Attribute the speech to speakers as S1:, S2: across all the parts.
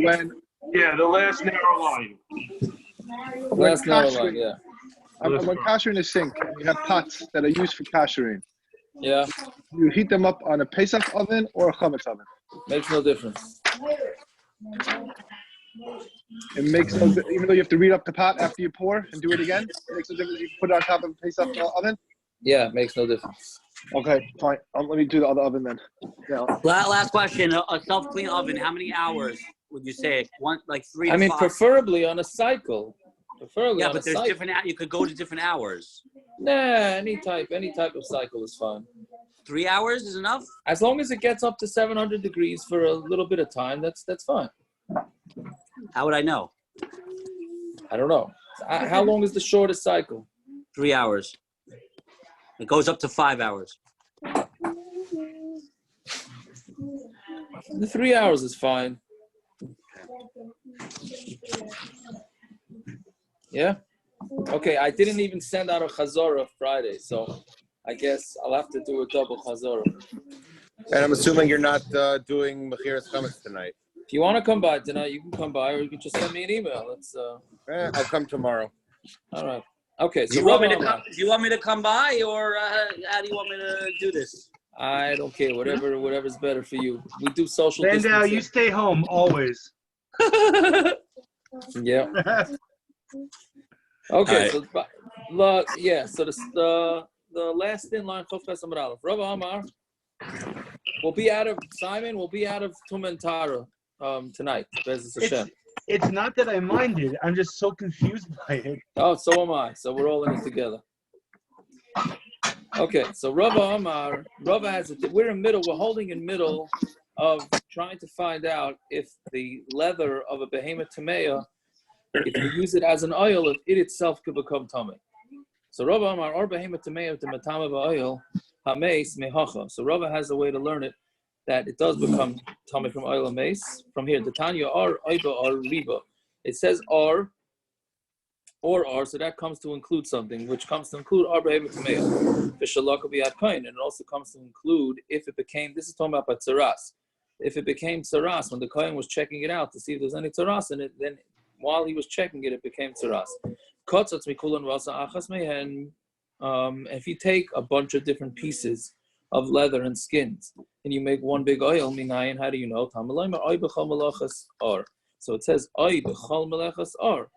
S1: when
S2: the last narrow line.
S1: when kashering,
S3: yeah.
S1: when kashering a sink, you have pots that are used for kashering.
S3: Yeah.
S1: You heat them up on a Pesach oven or a chametz oven.
S3: Makes no difference.
S1: It makes no, even though you have to read up the pot after you pour and do it again, it makes no difference. You put it on top of a Pesach oven.
S3: Yeah, it makes no difference.
S1: Okay, fine. Let me do the other oven then. Yeah.
S4: Last question: a self-clean oven, how many hours would you say? One, like 3 to 5?
S3: Preferably on a cycle.
S4: Yeah, but there's different. You could go to different hours.
S3: Nah, any type of cycle is fine.
S4: 3 hours is enough.
S3: As long as it gets up to 700 degrees for a little bit of time, that's fine.
S4: How would I know?
S3: I don't know. How long is the shortest cycle?
S4: 3 hours. It goes up to 5 hours.
S3: The 3 hours is fine. Yeah? Okay, I didn't even send out a chazorah Friday, so I guess I'll have to do a double chazorah.
S5: And I'm assuming you're not doing Mechiras Chametz tonight.
S3: If you want to come by tonight, you can come by, or you can just send me an email.
S5: I'll come tomorrow.
S3: All right. Okay. So
S4: do you want me to come by, or how do you want me to do this?
S3: I don't care. Whatever's better for you. We do social
S2: Then
S3: distancing.
S2: you stay home always.
S3: Yeah. Okay.
S4: Right.
S3: So the last in line, Chofkas Amud Aleph. Rava Amar will be out of tumah and tara tonight.
S2: It's not that I minded. I'm just so confused by it.
S3: Oh, so am I. So we're all in it together. Okay, so Rava has it. We're holding in middle of trying to find out if the leather of a behemoth tamei, if you use it as an oil, if it itself could become tamei. So Rava Amar, or behemoth tamei to matama ohel, hameis mehacha. So Rava has a way to learn it, that it does become tamei from oil and mace. From here, the Tanya or oiba or riba. It says or, so that comes to include something, which comes to include or behemoth tamei. Fishalaka be and it also comes to include if it became. This is talking about tzaras. If it became tzaras, when the kohen was checking it out to see if there's any tzaras in it, then while he was checking it, it became tzaras. If you take a bunch of different pieces of leather and skins and you make one big oil, minayin, how do you know? So it says oy b'chol melechas or.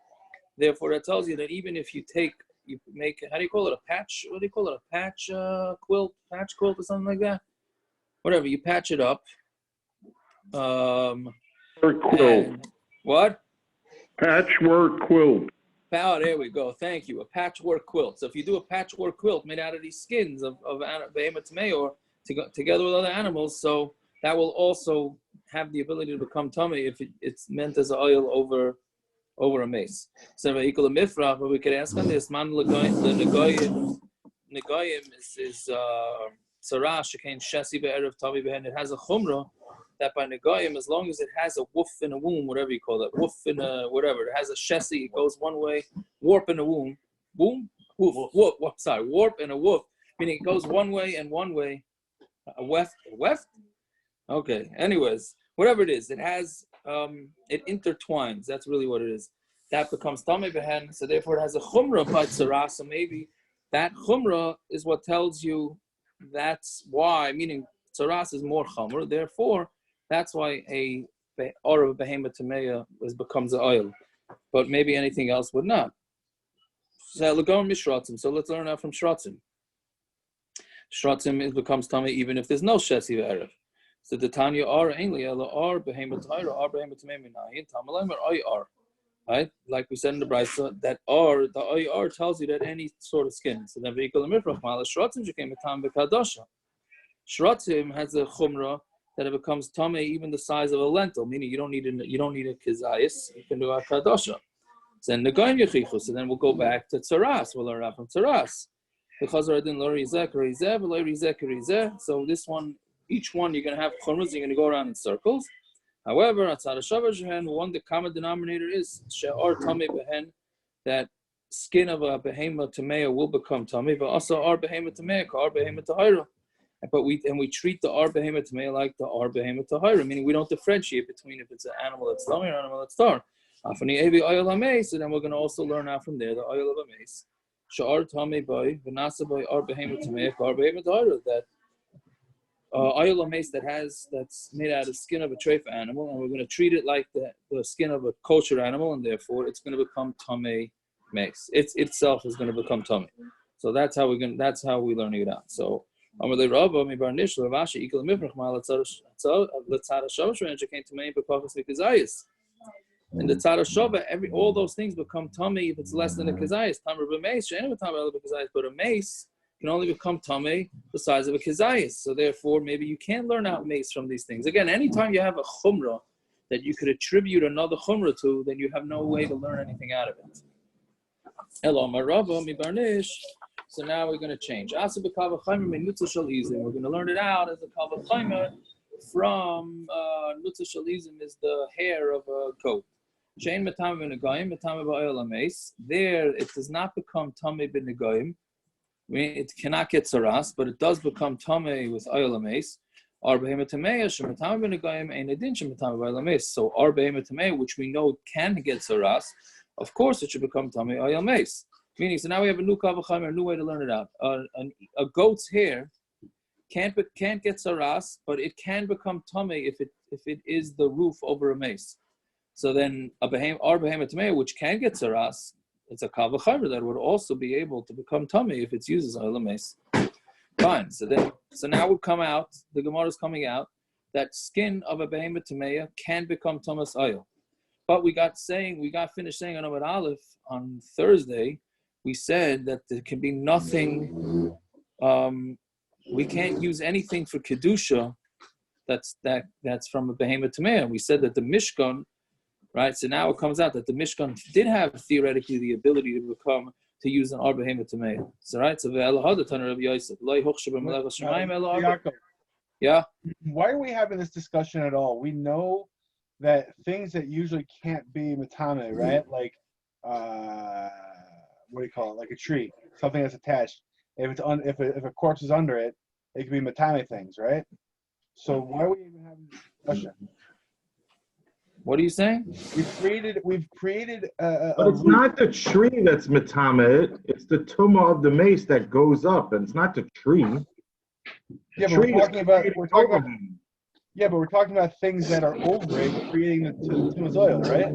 S3: Therefore, that tells you that even if you make, how do you call it, a patch? What do you call it? A patch quilt or something like that? Whatever, you patch it up.
S6: Quilt.
S3: What?
S6: Patchwork quilt.
S3: Oh, there we go. Thank you. A patchwork quilt. So if you do a patchwork quilt made out of these skins of behemoth tamei or together with other animals, so that will also have the ability to become tamei if it's meant as an oil over a mace. So but we could ask on this, man negoyim is tzara shekain shesi be'erev tamei behen. It has a chumrah that by negoyim, as long as it has a woof in a womb, whatever you call it, woof in a whatever, it has a shesi, it goes one way, warp in a womb, warp in a woof, meaning it goes one way and one way, a weft? Okay, anyways, whatever it is, it has, it intertwines, that's really what it is. That becomes tamei behen, so therefore it has a chumrah by tzara, so maybe that chumrah is what tells you that's why, meaning tzaras is more chumrah, therefore, that's why a or of a behemoth tamei becomes an oil, but maybe anything else would not. So let's learn out from shratzim. Shratzim becomes tamei even if there's no shesi ve'erev. So the Tanya or ainly or behemoth tamei or behemoth tamei minayin tamalaim or or. Right, like we said in the brayso, that or the or tells you that any sort of skin. So then ve'ikol mifrach mal shratzim became a tam bekadosha. Shratzim has a chumrah that it becomes tamei even the size of a lentil, meaning you don't need a kizayis, you can do a kadosha. So then negoyim yechichu. So then we'll go back to tzaras. We'll learn out from tzaras. So this one, each one you're going to have chumras. You're going to go around in circles. However, one the common denominator is she'ar tamei behen, that skin of a behemoth tamei will become tamei, but also our behemoth tamei, our behemoth tahira. But we treat the ar behemoth tamei like the ar behemoth tahira, meaning we don't differentiate between if it's an animal that's tamei or an animal that's tar. Afani evi ohel hamei. So then we're going to also learn out from there the ohel of a mace. Sha'ar tamei by v'nasa by ar behemoth tamei ar behemoth tahira, that ohel mace that's made out of skin of a treifa animal, and we're going to treat it like the skin of a kosher animal, and therefore it's going to become tamei mace. Itself is going to become tamei. So that's how we're learning it out. So Amud Rava mi bar nish lavashi equal mifrach mal letzara shavush range came to me because of kazayis. And the tzara shava, all those things become tamei if it's less than a kazayis. Tamar b'meis she'enu tamei b'kazayis, but a mace can only become tamei the size of a kazayis. So therefore, maybe you can learn out mace from these things. Again, anytime you have a chumrah that you could attribute another chumrah to, then you have no way to learn anything out of it. Hello, Marava mi bar nish. So now we're going to change. We're going to learn it out as a kavachaymer from nutza shalizim is the hair of a goat. Shein metam v'negoyim, metam v'oil ames. There, it does not become tamei b'negoyim. It cannot get saras, but it does become tamei with oil ames. Ar behemoth tamei shemetam v'negoyim ein edin shemetam v'oil ames. So ar behemoth tamei, which we know can get saras, of course it should become tamei oil ames. Meaning, so now we have a new kavachaymer, a new way to learn it out. A goat's hair can't get saras, but it can become tamei if it is the roof over a mace. So then our behemoth tamei, which can get saras, it's a kavachaymer that would also be able to become tamei if it's used as ohel mace. Fine. So now would come out. The Gemara is coming out that skin of a behemoth tamei can become tamas oil. But we got finished saying on Amud Aleph on Thursday. We said that there can be nothing. We can't use anything for kedusha that's from a behemoth tamei. We said that the Mishkan, right? So now it comes out that the Mishkan did have theoretically the ability to use an ar behemoth tamei. So right. So yeah.
S2: Why are we having this discussion at all? We know that things that usually can't be matame, right? Like what do you call it? Like a tree, something that's attached. If a corpse is under it, it can be matame things, right? So why are we even having this discussion?
S3: What are you saying?
S2: We've created.
S7: But it's not the tree that's matame. It's the tumah of the mace that goes up, and it's not the tree.
S2: Yeah, but we're talking about things that are over it, creating the tumah's oil, right?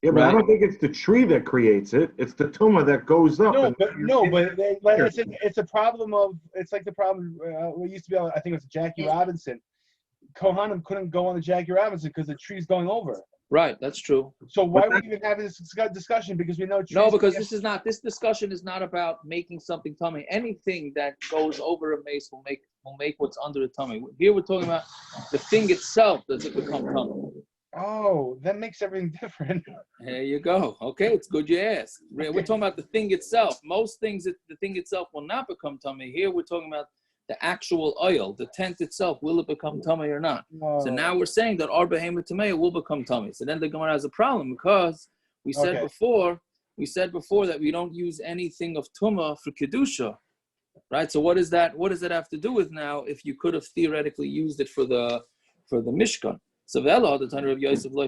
S7: Yeah, but right. I don't think it's the tree that creates it. It's the tumah that goes up.
S2: But it's a problem of, it's like the problem, we used to be able, I think it was Jackie Robinson. Kohanim couldn't go on the Jackie Robinson because the tree's going over.
S3: Right, that's true.
S2: So why are we even having this discussion? Because we know trees.
S3: No, because this discussion is not about making something tummy. Anything that goes over a mace will make what's under the tummy. Here we're talking about the thing itself. Does it become tummy?
S2: Oh, that makes everything different.
S3: There you go. Okay, it's good you asked. We're talking about the thing itself. Most things, the thing itself will not become tummy. Here we're talking about the actual oil, the tent itself. Will it become tummy or not?
S2: Whoa.
S3: So now we're saying that our behemoth tamei will become tummy. So then the Gemara has a problem because we said before that we don't use anything of tumah for kedusha, right? So what does that have to do with now? If you could have theoretically used it for the Mishkan. So Vela, the Tanur of Yosef, we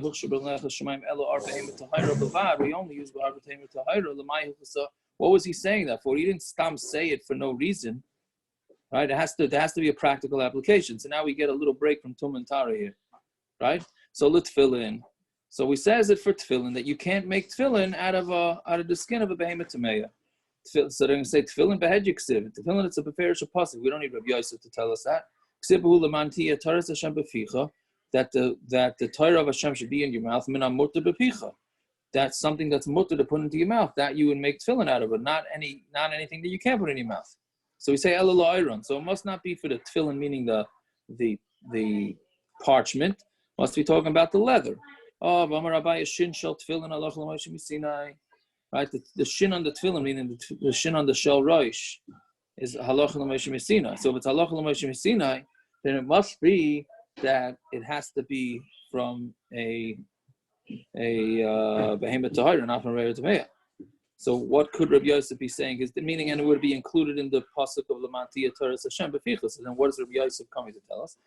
S3: only use what was he saying that for? He didn't say it for no reason. Right? There has to be a practical application. So now we get a little break from tumah and tara here. Right? So let tefilin. So we says it for tefilin that you can't make tefilin out of the skin of a behemoth tamei. So they're going to say tefilin behed yiksiv. Tefilin, it's a beferish passul. We don't need Rabbi Yosef to tell us that. That the Torah of Hashem should be in your mouth. That's something that's mutter to put into your mouth. That you would make tefillin out of it, not anything that you can't put in your mouth. So we say elul iron. So it must not be for the tefillin, meaning the parchment. Must be talking about the leather. Oh, Abaya shin shel tefillin halach l'Moshe Sinai. Right, the shin on the tefillin, meaning the shin on the shel roish, is halach l'Moshe Sinai. So if it's halach l'Moshe Sinai, then it must be that it has to be from a behemoth tahira, not from a tamei. So what could Rabbi Yosef be saying? Is the meaning, and it would be included in the pasuk of Lamantia Torah Hashem Befichus. And then what is Rabbi Yosef coming to tell us?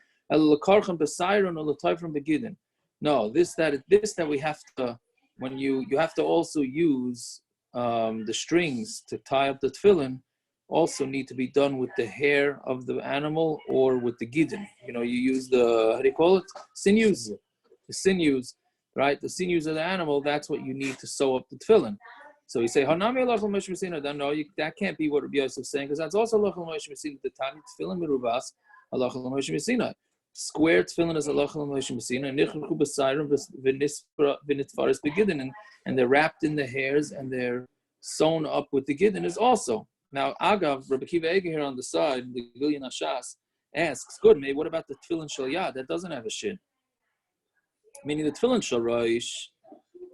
S3: No, this that we have to, when you have to also use the strings to tie up the tefillin, also need to be done with the hair of the animal or with the gidin. You use the, how do you call it? Sinews. The sinews, right? The sinews of the animal, that's what you need to sew up the tefillin. So you say, Hanami Halachos Moshe Messina. No, that can't be what Rabbi Yosef is saying, because that's also Halachos Moshe Messina. The Tani Tefillin Merubas, Halachos Moshe Messina. Square tefillin is Halachos Moshe Messina. Nichruchu b'sayrim v'nitfaris begidin, and they're wrapped in the hairs and they're sewn up with the gidin is also. Now, Agav, Rabbi Kiva Eger here on the side, the Gilyan Hashas, asks, good, maybe what about the tefillin shel yad? That doesn't have a shin. Meaning the tefillin shel roish,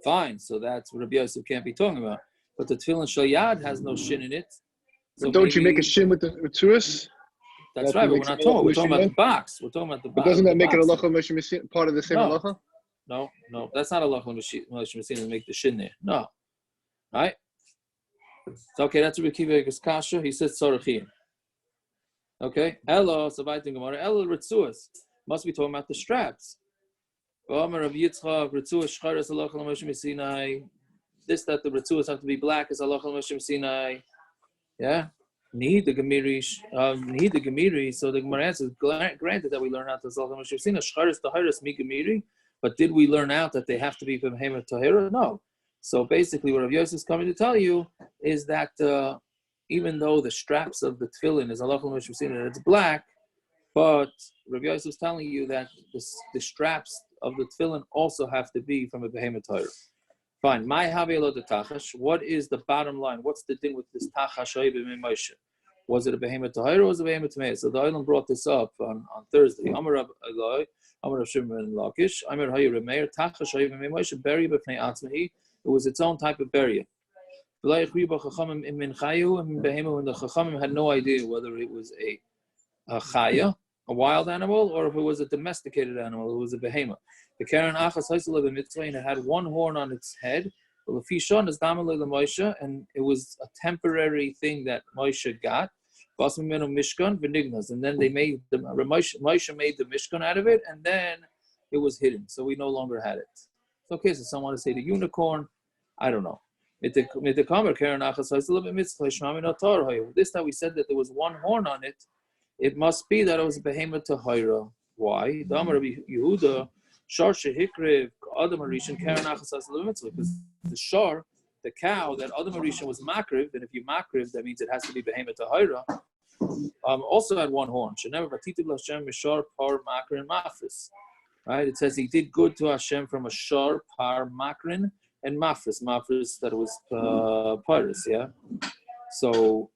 S3: fine, so that's what Rabbi Yosef can't be talking about. But the tefillin shel yad has no shin in it. So
S1: but don't you make a shin with tuas?
S3: That's right, but we're not talking. We're talking about the box. We're talking about the box.
S1: But doesn't that make it Halachos Moshe Messina part of the same halacha?
S3: No, that's not Halachos Moshe Messina to make the shin there. No, all right. So okay, that's Rabbi Kiva Eger's kasha. He says tzarachim. Okay, Elo Savaitim Gemara Elo Ritzuas must be talking about the straps. This that the Ritzuas have to be black is Halachos Moshe Sinai. Yeah? Need the Gemiri. So the Gemara answers, granted that we learn out the Halachos Moshe Sinai, Shcharis Tahiris Mi Gemiri, but did we learn out that they have to be from Behema Tahira? No. So basically what Rav Yosef is coming to tell you is that even though the straps of the tefillin is Halachos Moshe Sinai, it's black, but Rav Yosef is telling you that the straps of the tefillin also have to be from a Behema Tahira. Fine. My havelo de tachash. What is the bottom line? What's the thing with this tachash in Moshe? Was it a Behema Tahira or was it a Behema Tamei? So the Olam brought this up on Thursday. Amar Rav Eloi, Amar Rav Shimon Lakish, Amar Hayu Remeir, tachash in Moshe, buried b'fnei atzmahi. It was its own type of burial. And the Chachamim had no idea whether it was a chaya, a wild animal, or if it was a domesticated animal, it was a behema. The Karen Achas Haisel of Mitzvah, and it had one horn on its head, and it was a temporary thing that Moshe got. And then they made Moshe made the Mishkan out of it, and then it was hidden, so we no longer had it. Okay, so someone to say the unicorn, I don't know. This that we said that there was one horn on it, it must be that it was a behema tahira. Why? Yehuda, shar shehikrev adam harishan karen achas because the shar, the cow that adam harishan was makriv, and if you makriv, that means it has to be behema tahira. Also had one horn. Shenever vatitiv l'Hashem mishar par makrin mafris. Right? It says he did good to Hashem from a shar par makrin and mafris. Mafris that was paris. Yeah. So.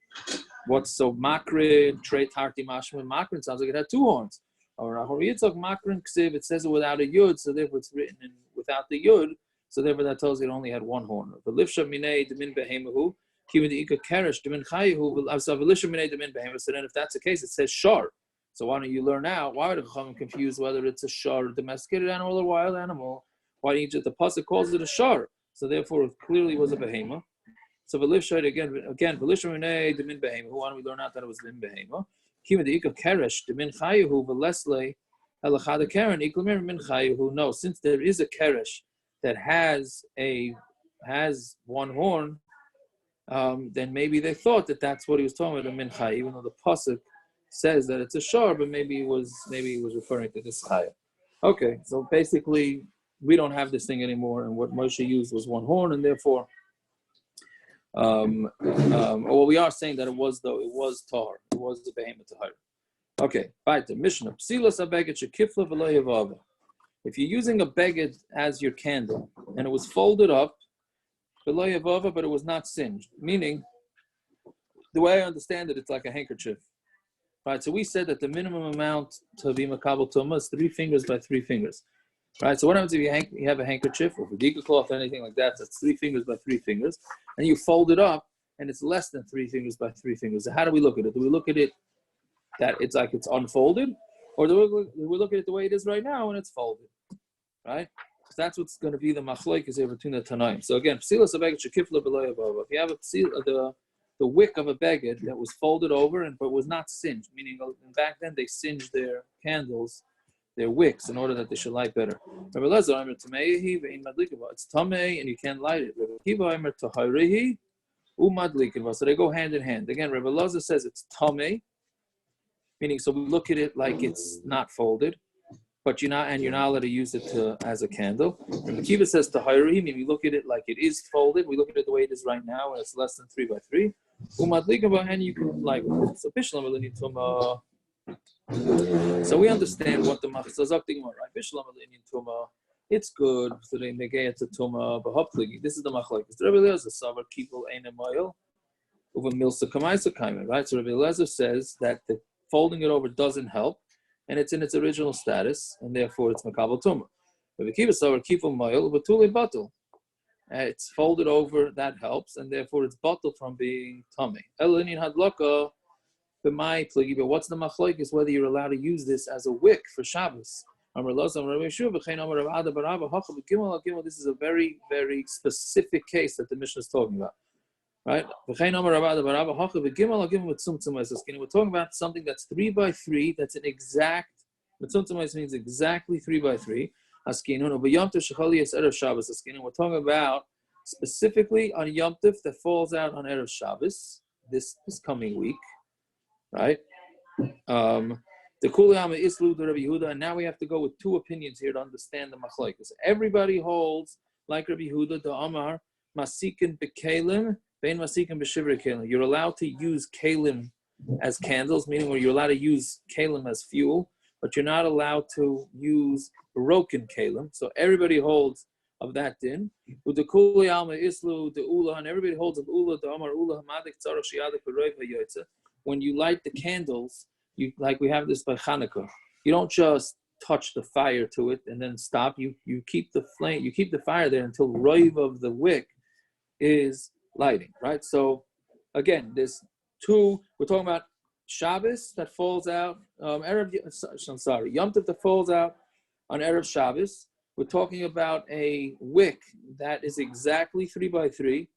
S3: What's so makrin trade tarti mashma makrin sounds like it had two horns. Or makrin ksiv, it says it without a yud, so therefore it's written in without the yud, so therefore that tells you it only had one horn. The lifsha minei demin behemahu, kimin ika keresh demin chayahu, v'lisha minei demin behemahu. So then if that's the case, it says shar. So why don't you learn out? Why are the Chachamim confused whether it's a shar, domesticated animal or wild animal? Why don't you just, the pasuk calls it a shar? So therefore it clearly was a behema. So v'lifshayt again, v'lisha minei demin behema. Why don't we learn out that it was min behema? Kima the ikah keresh demin chayahu v'leslei halachada karen iklamir min chayahu. No, since there is a keresh that has one horn, then maybe they thought that that's what he was talking about, a min chay, even though the pasuk says that it's a shar, but maybe it was referring to this chaya. Okay, so basically we don't have this thing anymore, and what Moshe used was one horn, and therefore. Well, we are saying that it was tar. It was the behema tahir. Okay, weiter. Mishna. Psilas abeged shekifla v'lo yavava. If you're using a beged as your candle and it was folded up, v'lo yavava, but it was not singed. Meaning, the way I understand it, it's like a handkerchief. Right. So we said that the minimum amount to be makabel tumah is 3 fingers by 3 fingers. Right, so what happens if you have a handkerchief or a cloth or anything like that? That's 3 fingers by 3 fingers, and you fold it up, and it's less than 3 fingers by 3 fingers. So how do we look at it? Do we look at it that it's like it's unfolded, or do we look at it the way it is right now when it's folded? Right? that's what's going to be the Machlokes here between the Tanaim. So again, psilas a beged shekifla b'lo yavava. If you have the wick of a beged that was folded over but was not singed, meaning back then they singed their candles, their wicks, in order that they should light better. Rabbi Elazar, it's tamei and you can't light it. Rabbi Kiva, taharihi umadlikiva. So they go hand in hand. Again, Rabbi Elazar says it's tamei, meaning so we look at it like it's not folded, but you're not allowed to use it as a candle. Rabbi Kiva says taharihi, meaning we look at it like it is folded. We look at it the way it is right now, and it's less than 3 by 3. Umadlikiva, and you can light with it. So bishlam elini tumah. So we understand what the Machlokes right? It's good so they negate to tumah, but hopefully this is the Machlokes. Rabbi Elazar savar people ain't a mohel over milsa kamaisa kaimer, right? So Rabbi Elazar says that the folding it over doesn't help, and it's in its original status, and therefore it's makabel tumah. Rabbi Kiva savar people mohel betuli batul. It's folded over, that helps, and therefore it's batul from being tamei. Elinin hadlaka. But what's the Machlokes? Whether you're allowed to use this as a wick for Shabbos. This is a very, very specific case that the Mishna is talking about. Right? We're talking about something that's 3 by 3, that's an exact, means exactly 3 by 3. We're talking about specifically on Yom Tov that falls out on Erev Shabbos, this coming week. Right? The Kuliyama Islu the Rabbi Yehuda, and now we have to go with 2 opinions here to understand the Machlokes. Everybody holds like Rabbi Yehuda, the Amar Masikin Bekalim, Bein Masikin B'Shivra Kalim. You're allowed to use Kalim as candles, meaning you're allowed to use Kalim as fuel, but you're not allowed to use broken Kalim. So everybody holds of that din. With the Kuliyama Islu the Ula, and everybody holds of Ula, the Amar Ula Hamadik Tzarach Shiyadik B'Roiv HaYotze. When you light the candles, you like we have this by Hanukkah. You don't just touch the fire to it and then stop. You keep the flame, you keep the fire there until roiv of the wick is lighting, right? So again, there's 2. We're talking about Shabbos that falls out, Yom Tov that falls out on Erev Shabbos. We're talking about a wick that is exactly 3 by 3.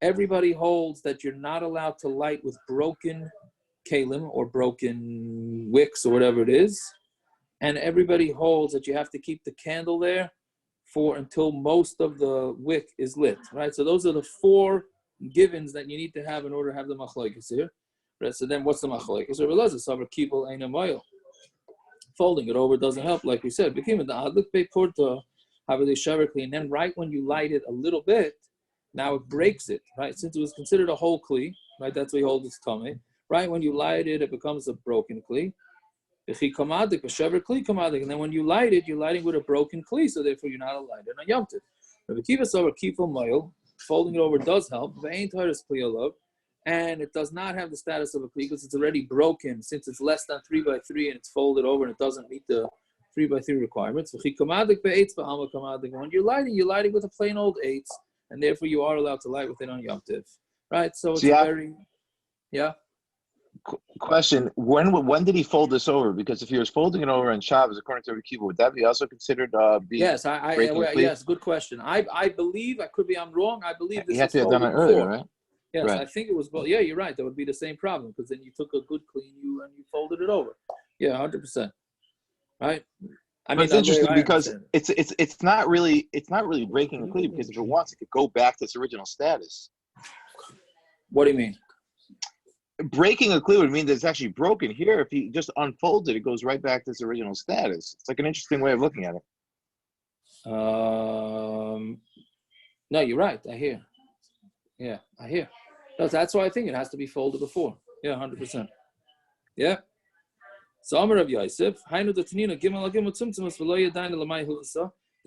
S3: Everybody holds that you're not allowed to light with broken kalim or broken wicks or whatever it is, and everybody holds that you have to keep the candle there for until most of the wick is lit, right? So those are the 4 givens that you need to have in order to have the Machlokes here. Right? So then what's the Machlokes? Folding it over doesn't help, like we said. And then right when you light it a little bit, now it breaks it, right? Since it was considered a whole kli, right? That's why you hold its tamei. Right when you light it, it becomes a broken kli. And then when you light it, you're lighting with a broken kli, so therefore you're not allowed to light it on Yom Tov. Folding it over does help, and it does not have the status of a kli because it's already broken. Since it's less than 3 by 3 and it's folded over and it doesn't meet the 3 by 3 requirements. When you're lighting with a plain old 8, and therefore you are allowed to light with it on Yom Tov. Right? So it's yeah.
S5: Question: When did he fold this over? Because if he was folding it over on Shabbos, according to Rabbi Kiva, would that be also considered being?
S3: Yes, yes, good question. I believe I'm wrong. I believe this.
S5: He had to have done it earlier, right?
S3: Yes,
S5: right.
S3: I think it was. Yeah, you're right. That would be the same problem because then you took a good clean and you folded it over. Yeah, 100%. Right. I mean,
S5: it's interesting because it's not really breaking the cleave, because if it wants, it could go back to its original status.
S3: What do you mean?
S5: Breaking a cleave would mean that it's actually broken. Here, if you just unfold it, it goes right back to its original status. It's like an interesting way of looking at it.
S3: No, you're right. I hear. Yeah, I hear. No, that's why I think it has to be folded before. Yeah, 100%. Yeah. So Amar Rav Yosef,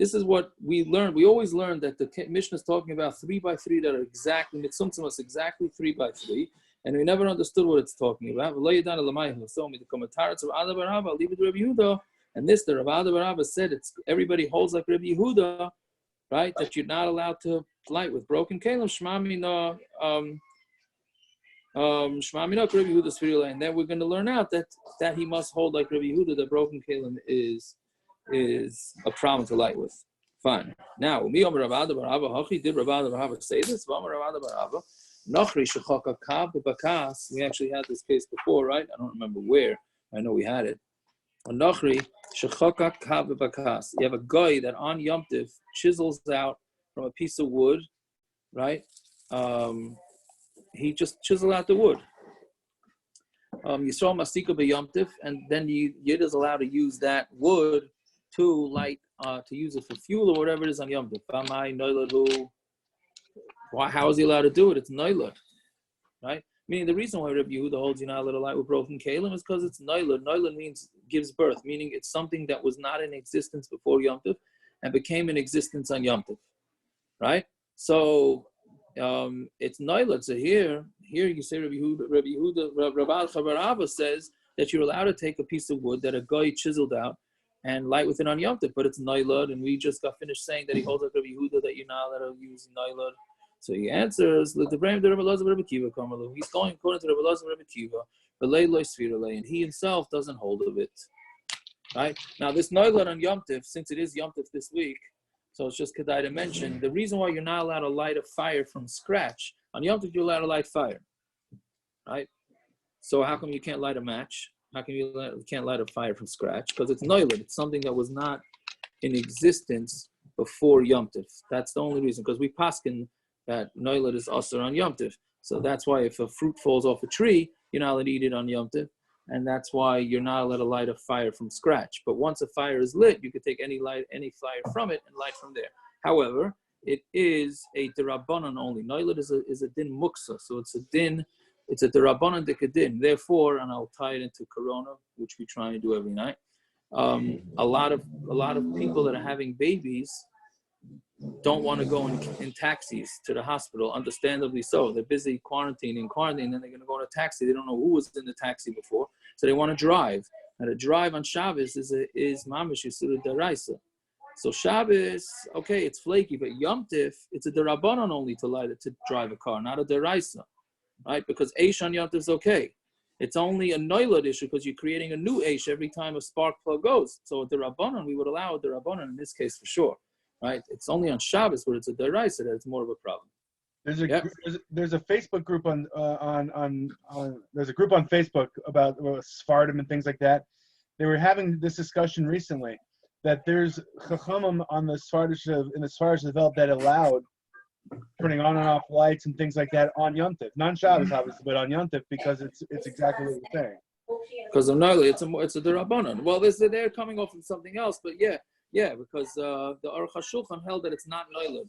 S3: this is what we learned. We always learned that the Mishna is talking about 3 by 3 that are exactly mitzumtzumas, exactly 3 by 3, and we never understood what it's talking about. So the commentaries of Abaya and Rava, leave it to Rabbi Yehuda, and this the Abaya and Rava said it's everybody holds like Rabbi Yehuda, right? That you're not allowed to light with broken kalim. And then we're going to learn out that he must hold like Rabbi Yehuda, that broken kalim is a problem to light with. Fine. Now, did Rabbi Rava say this? We actually had this case before, right? I don't remember where. I know we had it. You have a guy that on Yom Tiv chisels out from a piece of wood, right? He just chiseled out the wood. Yisrael Masika b'Yom Tiv, and then Yid is allowed to use that wood to light, to use it for fuel or whatever it is on Yom Tiv. How is he allowed to do it? It's noilad, right? Meaning the reason why Rabbi Yehuda holds you not allowed to light with broken kalim is because it's noilad. Noilad means gives birth, meaning it's something that was not in existence before Yom Tiv and became in existence on Yom Tiv, right? So it's noilad. So here you say Rabbi Rava says that you're allowed to take a piece of wood that a guy chiseled out and light with it on Yom Tiv, but it's noilad, and we just got finished saying that he holds like Rabbi Yehuda that you're not allowed to use noilad. So he answers, he's going according to Rabbi Elazar Rabbi Kiva, and he himself doesn't hold of it. Right? Now this noilad on Yom Tiv, since it is Yom Tiv this week, so it's just kedai to mention, the reason why you're not allowed to light a fire from scratch, on Yom Tiv you're allowed to light fire. Right? So how come you can't light a match? How come you can't light a fire from scratch? Because it's noilad. It's something that was not in existence before Yom Tiv. That's the only reason. Because we paskin that noilad is asur on Yom Tiv. So that's why if a fruit falls off a tree, you're not allowed to eat it on Yom Tiv. And that's why you're not allowed to light a fire from scratch. But once a fire is lit, you could take any fire from it and light from there. However, it is a derabanan only. Noilad is a din muksa. So it's a din. It's a derabanan dekadin. Therefore, and I'll tie it into Corona, which we try and do every night. A lot of people that are having babies don't want to go in taxis to the hospital. Understandably so. They're busy quarantining, and then they're going to go in a taxi. They don't know who was in the taxi before, so they want to drive. And a drive on Shabbos is mamish yisur deraisa. So Shabbos, okay, it's flaky, but Yom Tif, it's a derabanan only to drive a car, not a deraisa. Right? Because Eish on Yom Tov is okay. It's only a noilad issue because you're creating a new Eish every time a spark plug goes. So the Rabbanon, we would allow the Rabbanon in this case for sure. Right? It's only on Shabbos where it's a deraisa that it's more of a problem.
S2: There's a Facebook group on there's a group on Facebook about Sephardim and things like that. They were having this discussion recently that there's chachamim on the Sephardish developed that allowed turning on and off lights and things like that on Yom Tiv. Non Shabbos obviously, but on Yom Tiv because it's exactly what you're saying.
S3: Because of Noilad, it's a derabanan. Well, they're coming off of something else, but yeah, because the Aruch HaShulchan held that it's not Noilad.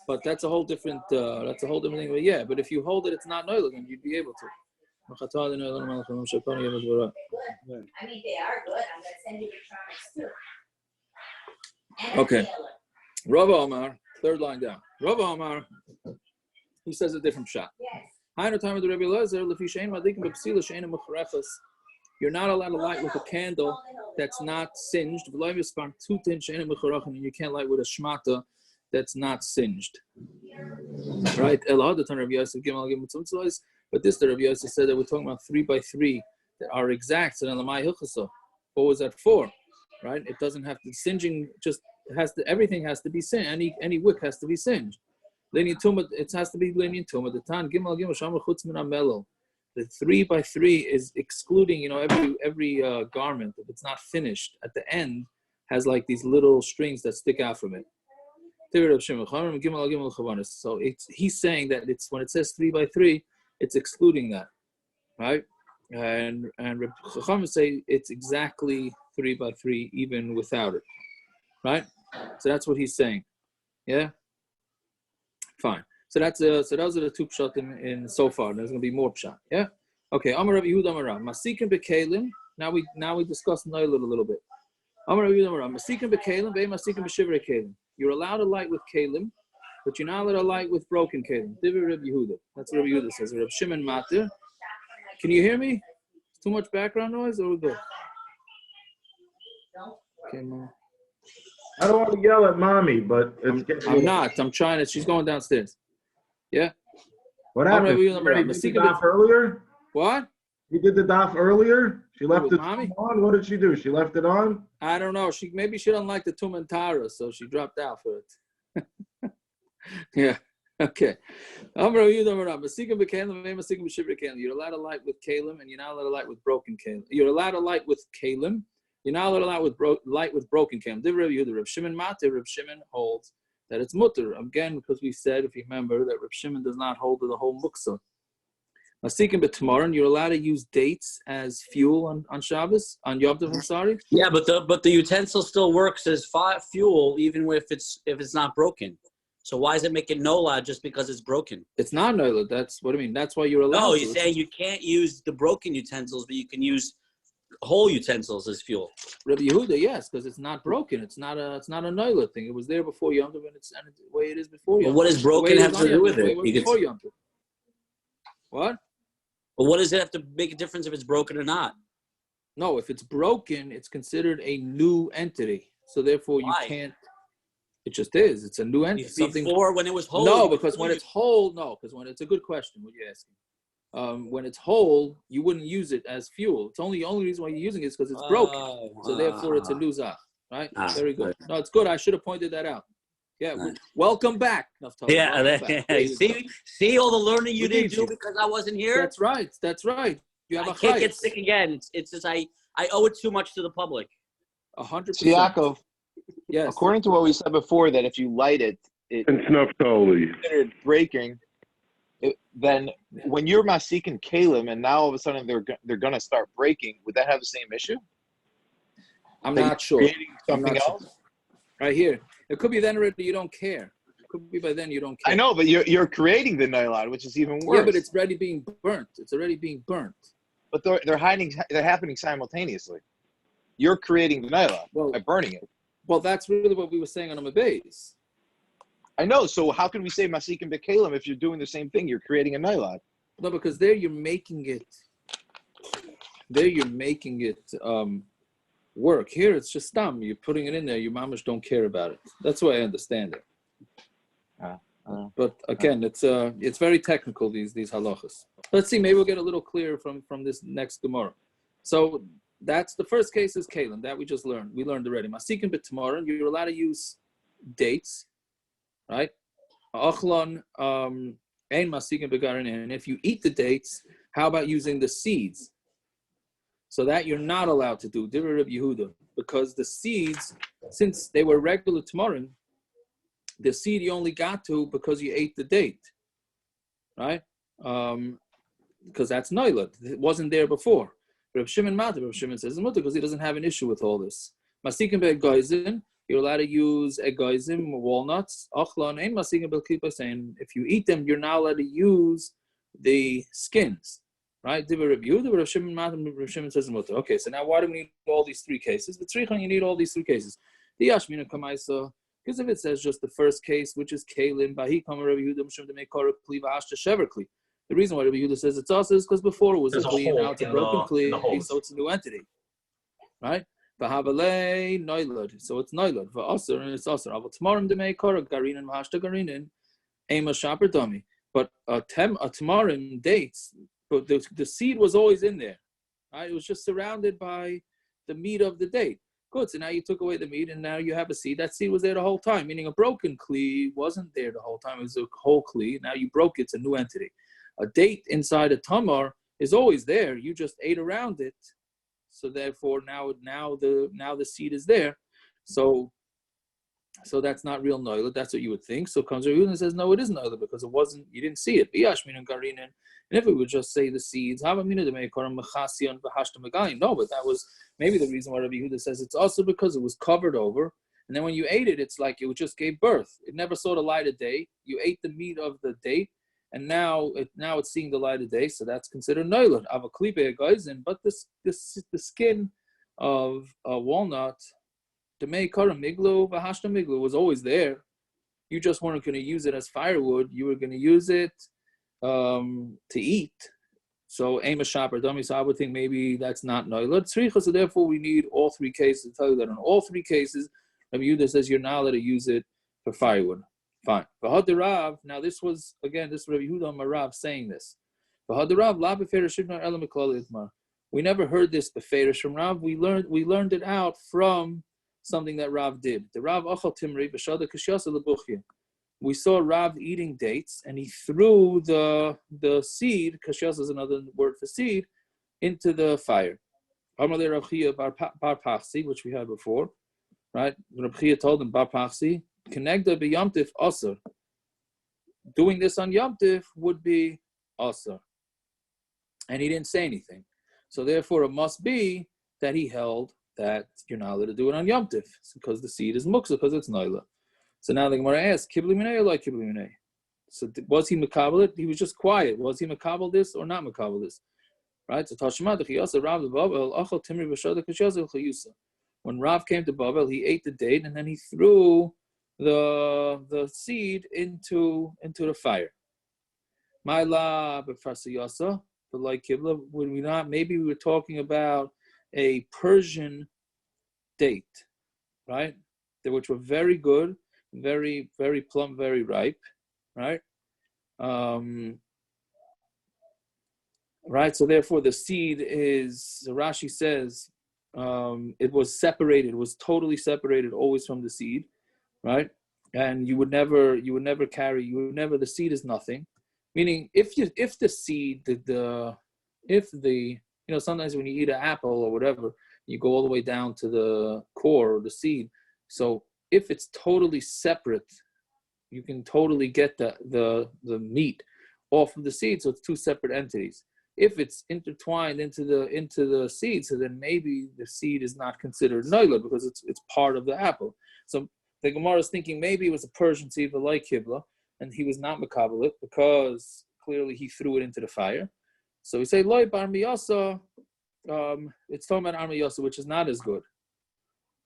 S3: But that's a whole different thing. But yeah, but if you hold it, it's not Noilad, then you'd be able to.
S8: I mean, they are good. I'm going to send you electronics too.
S3: Okay. Rava Omar, third line down. Rava Omar, he says a different shot.
S8: Yes.
S3: You're not allowed to light with a candle that's not singed. And you can't light with a shmata that's not singed. Right? But this, the Rabbi Yosef said that we're talking about 3 by 3 that are exact. So what was that for? Right? It doesn't have to singeing. Everything has to be singed. Any wick has to be singed. Lenient tumah. It has to be lenient tumah. The tan gimel shamar chutz min amelo. The 3 by 3 is excluding. Every garment if it's not finished at the end has like these little strings that stick out from it. So he's saying that it's when it says 3 by 3, it's excluding that, right? And Chachamim say it's exactly 3 by 3 even without it, right? So that's what he's saying. Yeah, fine. So those are the 2 pshat in so far. There's going to be more pshat. Yeah. Okay. Amar Rabbi Yehuda Amar Rav. Masikim bekalim. Now we discuss Noilad a little bit. Amar Rabbi Yehuda Amar Rav. Masikim bekalim. Be masikim b'shivrei kalim. You're allowed to light with kalim, but you're not allowed to light with broken kalim. Divir Rabbi Yehuda. That's what Rabbi Yehuda says. Rabbi Shimon Matir. Can you hear me? Too much background noise, or we good? Okay, Mom.
S7: I don't want to yell at mommy, but
S3: I'm not. I'm trying to. She's going downstairs. Yeah.
S7: What happened? You did the daf earlier?
S3: What?
S7: You did the daf earlier? She left
S3: with
S7: it
S3: mommy?
S7: on. What did she do? She left it on?
S3: I don't know. Maybe she doesn't like the tumah and tara, so she dropped out for it. Yeah. Okay. You're allowed to light with kalim, and you're not allowed to light with broken kalim. You're allowed to light with kalim. You're not allowed to light with broken kalim. Reb Shimon Mate, Reb Shimon holds that it's mutter. Again, because we said, if you remember, that Reb Shimon does not hold to the whole muksa. Masikim b'tamaran, you're allowed to use dates as fuel on Shabbos, on Yom Tov, I'm sorry.
S4: Yeah, but the utensil still works as fuel even if it's not broken. So why does it make it nolad just because it's broken?
S3: It's not nolad. That's what I mean. That's why you're allowed.
S4: No, you're saying you can't use the broken utensils, but you can use whole utensils as fuel.
S3: Rabbi Yehuda, yes, because it's not broken. It's not a nolad thing. It was there before Yom Tov, and it's the way it is before Yom Tov.
S4: But what does broken have to do with it?
S3: Before Yom Tov. What?
S4: But what does it have to make a difference if it's broken or not?
S3: No, if it's broken, it's considered a new entity. So therefore, you can't. It just is. It's a new entity.
S4: Before, when it was whole.
S3: No, because when it's whole, no, because when it's a good question, what you're asking. When it's whole, you wouldn't use it as fuel. It's the only reason why you're using it is because it's broken. So therefore, it's a new zach, right? Very good. No, it's good. I should have pointed that out. Yeah, welcome back.
S4: Yeah, see all the learning you didn't do because I wasn't here.
S3: That's right. That's right. You have
S4: I can't get sick again. It's just I owe it too much to the public.
S3: 100%.
S5: Yaakov,
S3: yes.
S5: According to what we said before, that if you light it,
S6: And Snuffdolly.
S5: considered breaking. Then when you're masikin kalim and now all of a sudden they're gonna start breaking, would that have the same issue?
S3: I'm not sure.
S5: Something else.
S3: Right here. It could be then already you don't care. It could be by then you don't care.
S5: I know, but you're creating the nylon, which is even worse.
S3: Yeah, but it's already being burnt. It's already being burnt.
S5: But they're happening simultaneously. You're creating the nylon by burning it.
S3: Well, that's really what we were saying on Amud base.
S5: I know. So how can we say masikin bekalim if you're doing the same thing? You're creating a nylon.
S3: No, because there you're making it. Work. Here it's just stam. You're putting it in there. Your mamash don't care about it. That's the way I understand it. But again, it's very technical, these halachos. Let's see, maybe we'll get a little clearer from this next Gemara. So that's the first case is kalim, that we just learned. We learned already. Masikin b'tamaran, you're allowed to use dates, right? Achlon ein masikin b'garin, and if you eat the dates, how about using the seeds? So that you're not allowed to do, Divrei Rabbi Yehuda, because the seeds, since they were regular tamarin, the seed you only got to because you ate the date, right? Because that's noilad. It wasn't there before. Reb Shimon says it's because he doesn't have an issue with all this. Masikim be'egoizim, you're allowed to use egoizim, walnuts. Achlon ein masikim be'klipa, saying if you eat them, you're not allowed to use the skins. Right? Reb Shimon says okay, so now why do we need all these three cases? But you need all these three cases. Because if it says just the first case, which is kalim, the reason why Rabbi Yehuda says it's also is because before it was a kli, now it's a broken kli, so it's a new entity. Right? So it's noilad. For asr, and it's asr. But a tamarim dates. But the seed was always in there, right? It was just surrounded by the meat of the date. Good, so now you took away the meat, and now you have a seed. That seed was there the whole time, meaning a broken kli wasn't there the whole time. It was a whole kli. Now you broke it, it's a new entity. A date inside a tamar is always there. You just ate around it, so therefore now the seed is there. So that's not real noilad. That's what you would think. So comes Yehuda and says, no, it is noilad because it wasn't. You didn't see it. And if it would just say the seeds, no, but that was maybe the reason why Rabbi Yehuda says it's also because it was covered over, and then when you ate it, it's like it just gave birth. It never saw the light of day. You ate the meat of the date, and now it's seeing the light of day. So that's considered noilad. But the skin of a walnut. Tamei karam miglu v'hashta miglu was always there. You just weren't going to use it as firewood. You were going to use it to eat. So ema shaper dummy. So I would think maybe that's not noilad. So therefore we need all three cases to tell you that in all three cases, Rabbi Yehuda says you're not allowed to use it for firewood. Fine. Rav. Now this was again this Rabbi Yehuda Marav saying this. Rav We never heard this beferish from Rav. We learned it out from something that Rav did. The Rav achal timri b'shada kashyasa lebuchya. We saw Rav eating dates, and he threw the seed, kashyasa is another word for seed, into the fire. Amalei Rav Chia bar Pachsi, which we had before, right? Rav Chia told him, bar Pachsi, Kenegda b'yamtif asar. Doing this on Yom Tif would be asar. And he didn't say anything. So therefore, it must be that he held that you're not allowed to do it on Yom Tif because the seed is muksa, because it's naila. So now the Gemara asks, Kibli minay or like Kibli minay? So was he makabel it? He was just quiet. Was he makabel this or not makabel this? Right? So Tashma the Chiyasa Rav the Babel achal timri b'shada k'shazil chayusa. When Rav came to Babel, he ate the date and then he threw the seed into the fire. Ma'ila b'farsiyasa, but like Kibla, would we not? Maybe we were talking about a Persian date, right? Which were very good, very, very plump, very ripe, right? Right. So therefore, the seed is. Rashi says it was separated. It was totally separated, always from the seed, right? And you would never carry. The seed is nothing. Meaning, if the seed, sometimes when you eat an apple or whatever, you go all the way down to the core or the seed. So if it's totally separate, you can totally get the meat off of the seed. So it's two separate entities. If it's intertwined into the seed, so then maybe the seed is not considered noila because it's part of the apple. So the Gemara is thinking maybe it was a Persian seed, but like Kibla, and he was not makabel it because clearly he threw it into the fire. So we say loy bar miyasa. It's talking about armiyasa, which is not as good,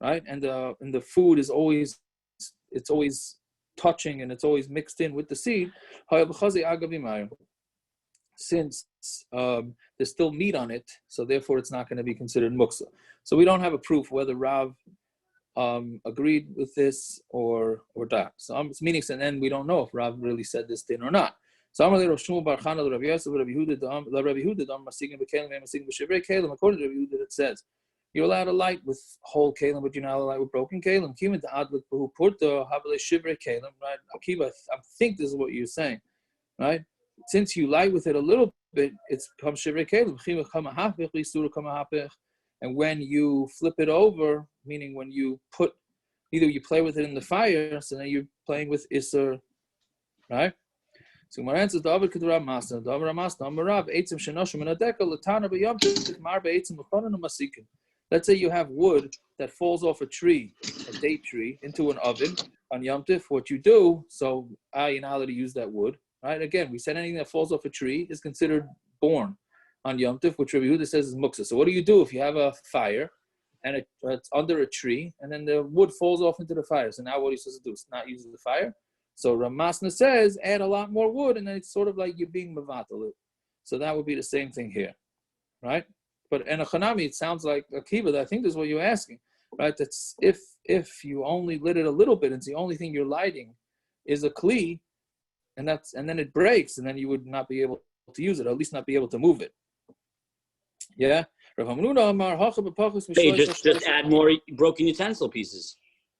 S3: right? And the food is always touching and it's always mixed in with the seed. Since there's still meat on it, so therefore it's not going to be considered muksa. So we don't have a proof whether Rav agreed with this or not. So it's meaning, and then we don't know if Rav really said this thing or not. So according to Rabbi Yehuda, it says you're allowed to light with whole kalim, but you're not allowed to light with broken kalim. Right? Akiva, I think this is what you're saying, right? Since you light with it a little bit, it's becomes shivrei kalim. And when you flip it over, meaning when you put, either you play with it in the fire, so then you're playing with Isser, right? So my answer is David Kedrav Masna. David Masna Amarav Eitzim Shenoshim and Adeka Latana B'Yom Mar B'Eitzim L'Chonon Masikin. Let's say you have wood that falls off a tree, a date tree, into an oven on Yom Tif. What you do, so you're not allowed to use that wood, right? Again, we said anything that falls off a tree is considered born on Yom Tif, which Rabbi Yehuda says is muksa. So what do you do if you have a fire and it's under a tree and then the wood falls off into the fire? So now what are you supposed to do? It's not using the fire. So Ramasna says add a lot more wood, and then it's sort of like you're being mavatal. So that would be the same thing here, right? But in a chanami, it sounds like Akiva. I think this is what you're asking, right? That's if you only lit it a little bit, and it's the only thing you're lighting is a kli, and then it breaks, and then you would not be able to use it, or at least not be able to move it. Yeah.
S4: Hey, just add more broken utensil pieces.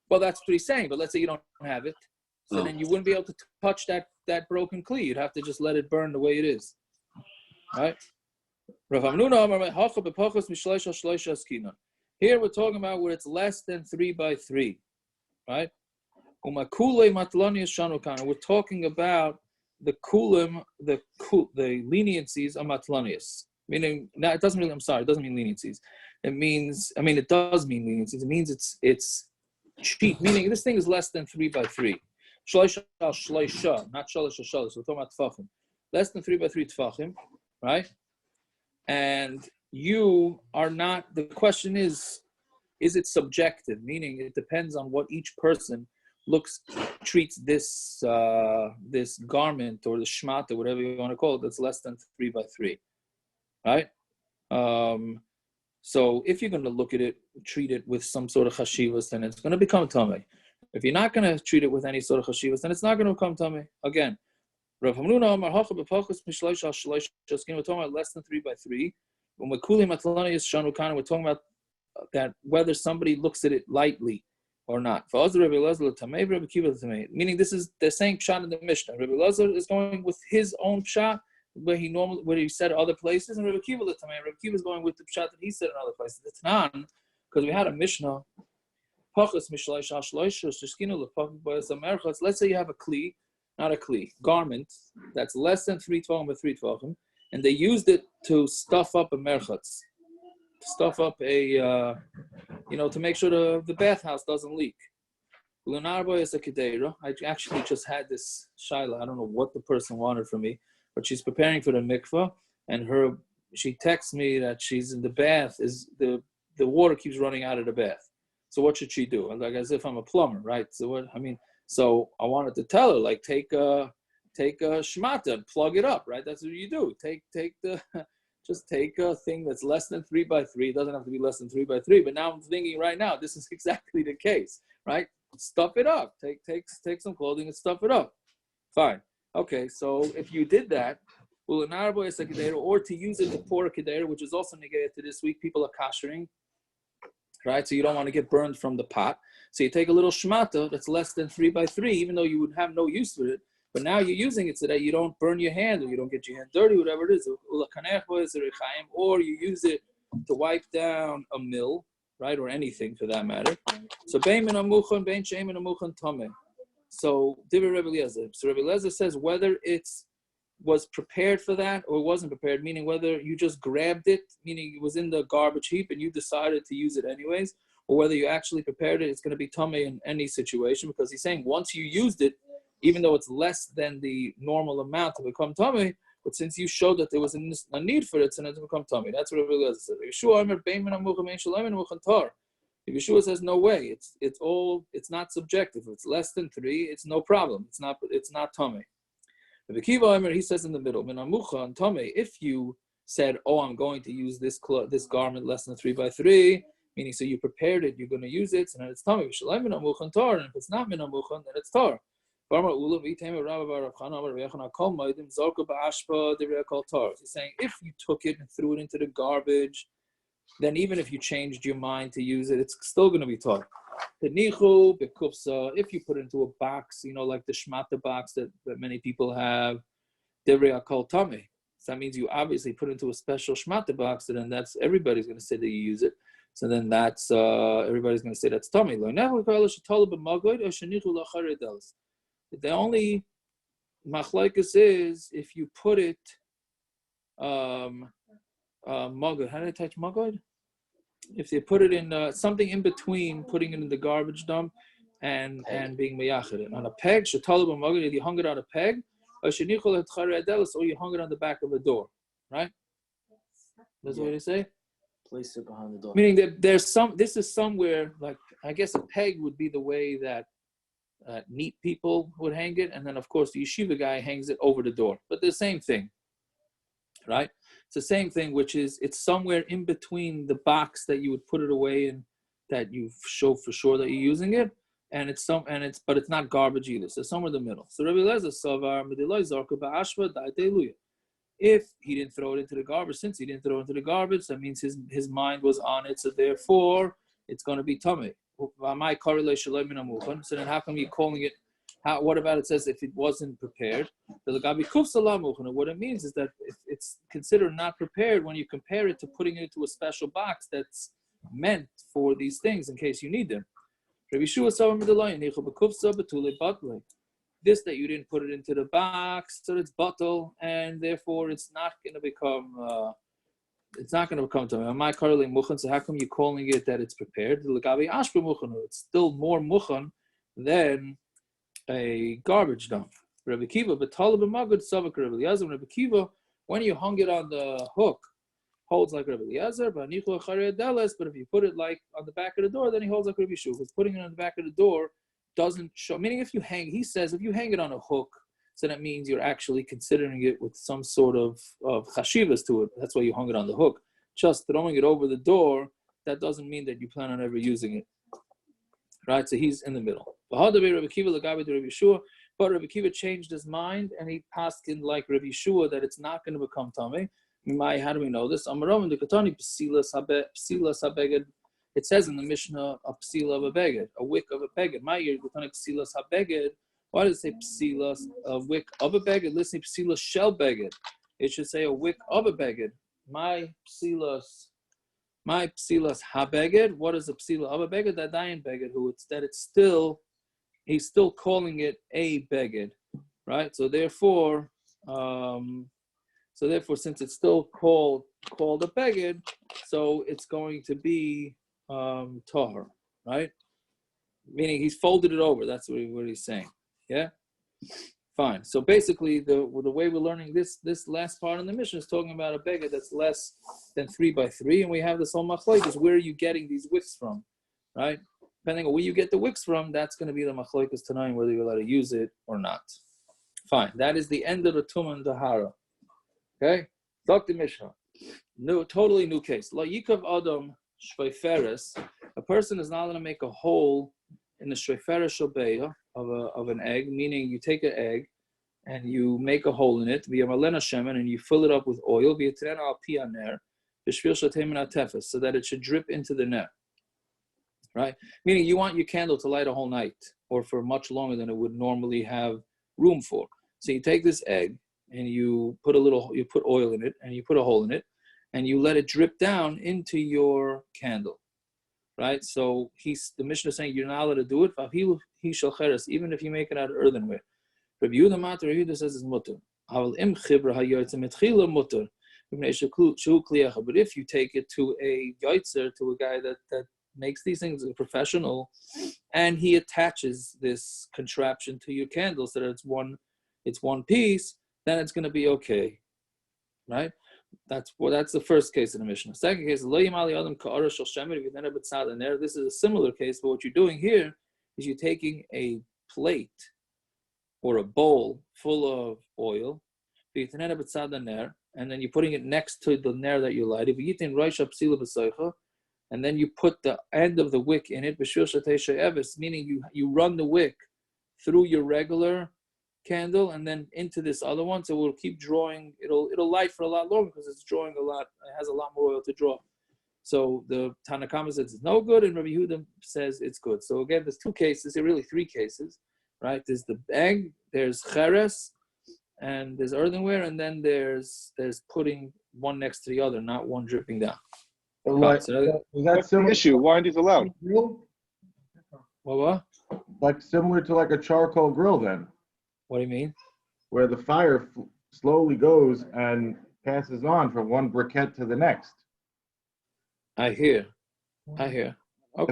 S3: Well, that's what he's saying. But let's say you don't have it. So then you wouldn't be able to touch that broken kli. You'd have to just let it burn the way it is. Right? Here we're talking about where it's less than 3 by 3. Right? We're talking about the kulim, the leniencies of matlanius. Meaning, now it doesn't really, it doesn't mean leniencies. It does mean leniencies. It means it's cheap. Meaning this thing is less than 3 by 3. Shloisha, not shalosh shalosh. So we're talking about tefachim. Less than 3 by 3 tefachim, right? And you are not, the question is it subjective? Meaning it depends on what each person treats this garment or the shmat or whatever you want to call it, that's less than 3 by 3, right? So if you're going to treat it with some sort of chashivas, then it's going to become tamei. If you're not going to treat it with any sort of chashivas, then it's not going to become tamei. Again, Rav Hamnuna Amar Hacha b'Pachos Mishloisha Shloisha Skin. We're talking about less than 3 by 3. when we're talking about that whether somebody looks at it lightly or not. Meaning this is the same pshat in the Mishna. Rabbi Elazar is going with his own pshat where he said other places, and Rabbi Kiva the tamei. Rabbi Kiva is going with the pshat that he said in other places. The Tanan, because we had a Mishnah. Let's say you have a kli, not a kli, garment that's less than 3 tefachim by 3 tefachim, and they used it to stuff up a merchatz, to stuff up a, to make sure the bathhouse doesn't leak. I actually just had this shaila. I don't know what the person wanted from me, but she's preparing for the mikvah, and she texts me that she's in the bath. The water keeps running out of the bath. So what should she do? Like as if I'm a plumber, right? So so I wanted to tell her, like, take a shmata and plug it up, right? That's what you do. Just take a thing that's less than 3 by 3. It doesn't have to be less than 3 by 3. But now I'm thinking right now, this is exactly the case, right? Stuff it up. Take some clothing and stuff it up. Fine. Okay, so if you did that, or to use it to pour a kedera, which is also negated to this week, people are koshering, right? So you don't want to get burned from the pot. So you take a little shmata that's less than 3 by 3, even though you would have no use for it. But now you're using it so that you don't burn your hand or you don't get your hand dirty, whatever it is. Or you use it to wipe down a mill, right? Or anything for that matter. So So Rabbi Eliezer says whether it was prepared for that or wasn't prepared, meaning whether you just grabbed it, meaning it was in the garbage heap and you decided to use it anyways, or whether you actually prepared it, it's going to be tamei in any situation, because he's saying once you used it, even though it's less than the normal amount to become tamei, but since you showed that there was a need for it, so it's become tamei. That's what Rabbi Eliezer says. Yeshua says no way. It's not subjective. If it's less than 3, it's no problem. It's not tamei. Rabbi Kiva, he says in the middle, if you said, I'm going to use this garment less than 3 by 3, meaning so you prepared it, you're going to use it, so then it's tamei. And if it's not minamuchan, then it's tar. He's saying if you took it and threw it into the garbage, then even if you changed your mind to use it, it's still going to be tar. If you put it into a box, like the shmata box that many people have, so that means you obviously put it into a special shmata box, and then that's everybody's going to say that you use it. So then that's everybody's going to say that's tamei. The only Machlokes is if you put it magod. How did I touch magod? If you put it in something in between putting it in the garbage dump and being meyachid on a peg, shetalub magod, if you hung it on a peg, or you hung it on the back of a door, right? That's what they say.
S4: Place it behind the door.
S3: Meaning that this is somewhere, like, I guess a peg would be the way that neat people would hang it, and then of course the yeshiva guy hangs it over the door. But the same thing, right? It's the same thing, which is it's somewhere in between the box that you would put it away in, that you show for sure that you're using it, but it's not garbage either. So somewhere in the middle. So Rabbi Eliezer savar mediloi zarka ba'ashva da'iteluya. If he didn't throw it into the garbage, since he didn't throw it into the garbage, that means his mind was on it. So therefore, it's going to be tamei. So then how come you're calling it? What about it says if it wasn't prepared? What it means is that if it's considered not prepared when you compare it to putting it into a special box that's meant for these things in case you need them. This that you didn't put it into the box, so it's bottle, and therefore it's not going to become tamei. So how come you're calling it that it's prepared? It's still more muchan than a garbage dump. Rabbi Kiva, Rabbi Kiva, when you hung it on the hook, holds like Rabbi Eliezer, but if you put it like on the back of the door, then he holds like Rabbi Yeshua, because putting it on the back of the door doesn't show. Meaning, if you hang it on a hook, so that means you're actually considering it with some sort of chashivas to it. That's why you hung it on the hook. Just throwing it over the door, that doesn't mean that you plan on ever using it. Right? So he's in the middle. But Rabbi Kiva changed his mind and he passed in like Rabbi Yeshua that it's not going to become tamei. How do we know this? It says in the Mishna a psila of a beged, a wick of a beged. Why does it say psila of wick of a beged? Listen, psila shell beged. It should say a wick of a beged. My psilas habeged. What is a psila of a beged? That dayan beged. He's still calling it a beged, right? So therefore, since it's still called a beged, so it's going to be tahor, right? Meaning he's folded it over. That's what he's saying. Yeah, fine. So basically, the way we're learning this last part in the Mishna is talking about a beged that's less than 3 by 3, and we have this whole Machlokes. Where are you getting these wicks from, right? Depending on where you get the wicks from, that's going to be the Machlokes tonight, whether you're allowed to use it or not. Fine. That is the end of the tumah and tahara. Okay, Dr. Mishna. Totally new case. La yikav adam shveiferes. A person is not going to make a hole in the shveiferes shalbeya of an egg, meaning you take an egg and you make a hole in it via malena shemen and you fill it up with oil via terena al pia ner b'shvil shatemin atefes, so that it should drip into the ner. Right? Meaning you want your candle to light a whole night or for much longer than it would normally have room for. So you take this egg and you put oil in it and you put a hole in it and you let it drip down into your candle. Right? So the Mishnah is saying you're not allowed to do it. Even if you make it out of earthenware. Rabbi Yehuda says it's mutter. But if you take it to a yaitzer, to a guy that makes these things, a professional, and he attaches this contraption to your candle so that it's one piece, then it's going to be okay, right? That's the first case in the Mishnah. Second case, this is a similar case, but what you're doing here is you're taking a plate or a bowl full of oil, and then you're putting it next to the ner that you light. And then you put the end of the wick in it, meaning you run the wick through your regular candle and then into this other one, so it will keep drawing. It'll light for a lot longer because it's drawing a lot. It has a lot more oil to draw. So the Tanakama says it's no good, and Rabbi Yehuda says it's good. So again, there's two cases here, really three cases, right? There's the egg, there's cheres, and there's earthenware, and then there's putting one next to the other, not one dripping down.
S7: Like,
S3: So
S7: is that similar?
S1: Issue. Why aren't these allowed?
S3: what?
S7: Like similar to like a charcoal grill then,
S3: What do you mean?
S7: where the fire slowly goes and passes on from one briquette to the next.
S3: I hear. Okay,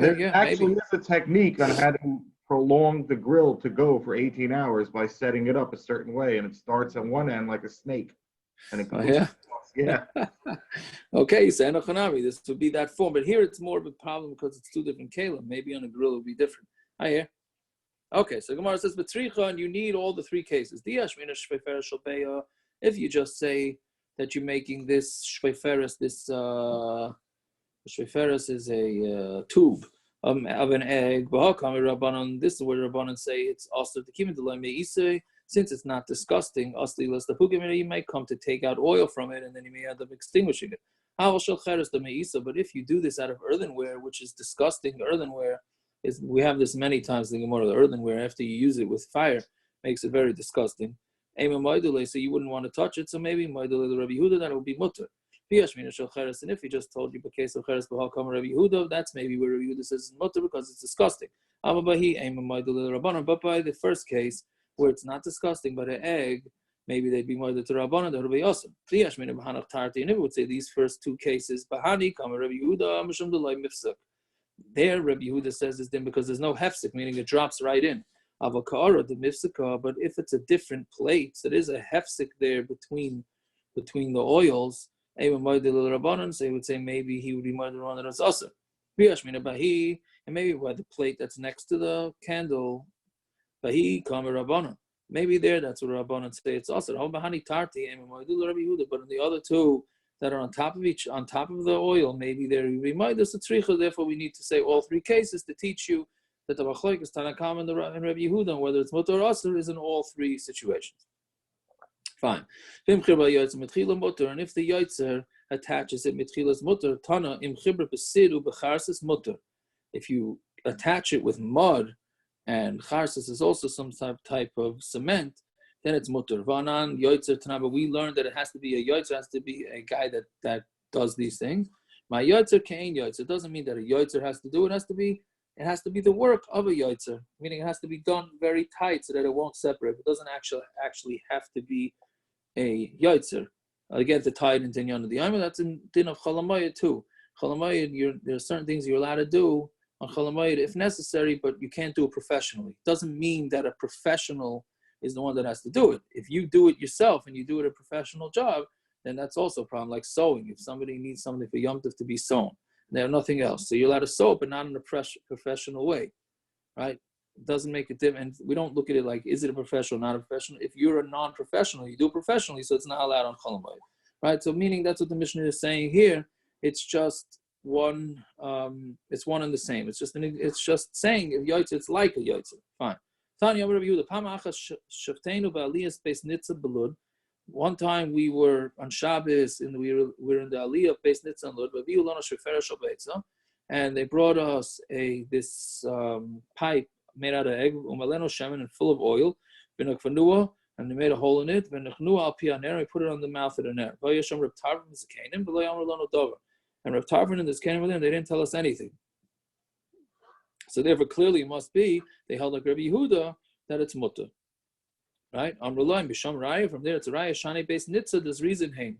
S7: There
S3: yeah,
S7: actually
S3: maybe.
S7: is a technique on how to prolong the grill to go for 18 hours by setting it up a certain way, and it starts on one end like a snake, and it goes.
S3: Yeah.
S7: Yeah.
S3: Okay, so Enochanami, this would be that form, but here it's more of a problem because it's two different kalim. Maybe on a grill it would be different. I hear. Okay, so Gemara says, "Betricha," and you need all the three cases. If you just say that you're making this shveiferes, this shveiferes is a tube of an egg. This is where Rabbanan say it's also the kimin delay meisei. Since it's not disgusting, you may come to take out oil from it, and then you may end up extinguishing it. But if you do this out of earthenware, which is disgusting, earthenware we have this many times in the Gemara. The earthenware, after you use it with fire, makes it very disgusting. So you wouldn't want to touch it. So maybe Rabbi Yehuda, that would be mutter. And if he just told you the case of cheres Rabbi Yehuda, that's maybe where Rabbi Yehuda says it's mutter because it's disgusting. But by the first case, where it's not disgusting, but an egg, maybe they'd be more the Rabbanan, that would be awesome. And it would say these first two cases, Bahani, Rabbi Yehuda, Mishum Delay Mifsuk. There, Rabbi Yehuda says this then because there's no hefsik, meaning it drops right in. Avakara, the mifsika, but if it's a different plate, so there's a hefsik there between the oils. So he would say maybe he would be more than one that's awesome. And maybe by the plate that's next to the candle. Maybe there, that's what Rabbanan say it's also. But in the other two that are on top of the oil, maybe there will be ma'adas tzricha. Therefore, we need to say all three cases to teach you that the Machlokes, Tanakam, and Rabbi Yehuda, whether it's mutar or asur, is in all three situations. Fine. And if the yotzer attaches it mitchilas mutter, tana im chibra besidu becharsis mutter. If you attach it with mud, and charsis is also some type of cement, then it's mutter. Vanan yotzer tanaba. We learned that it has to be a yotzer, has to be a guy that does these things. My yotzer kain yotzer. It doesn't mean that a yotzer has to do it. It has to be the work of a yotzer, meaning it has to be done very tight so that it won't separate. It doesn't actually have to be a yotzer. Again, to tie it into Inyan of the Yom, that's in din of Chalamayid too. Chalamayid, there are certain things you're allowed to do on Chalamayid if necessary, but you can't do it professionally. It doesn't mean that a professional is the one that has to do it. If you do it yourself and you do it a professional job, then that's also a problem, like sewing. If somebody needs something for Yom Tov to be sewn, they have nothing else. So you're allowed to sew, but not in a professional way, right? It doesn't make a difference. We don't look at it like, is it a professional, not a professional? If you're a non-professional, you do it professionally, so it's not allowed on Chalamayid, right? So meaning that's what the Mishna is saying here. It's just one, it's one and the same. It's just saying if yotzer, it's like a yotzer. Fine. One time we were on Shabbos and we were in the Aliyah of Beis Nitzah and Lud, and they brought us this pipe made out of egg, and full of oil, and they made a hole in it, and we put it on the mouth of the ner. And Rav Tarfon and this Kenim, they didn't tell us anything. So therefore, clearly it must be, they held like Rabbi Yehuda, that it's mutter. Right? From there it's a raya, Shani Beis Nitzah, there's reason hain.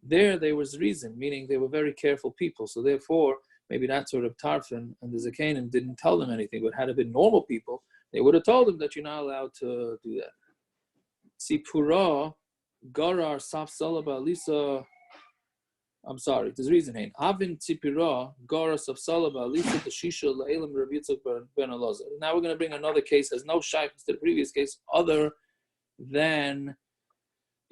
S3: There was reason, meaning they were very careful people. So therefore, maybe that's what Rav Tarfon and the Zakanim didn't tell them anything. But had it been normal people, they would have told them that you're not allowed to do that. Sipura, Garar, Saf Salaba, Lisa. I'm sorry, there's reason hain. Avin Tzipira, Garar, Saf Salaba, Lisa, the Shisha, La'ilam, Rav Yitzchak ben Elazar. Now we're going to bring another case, has no schach to the previous case, other than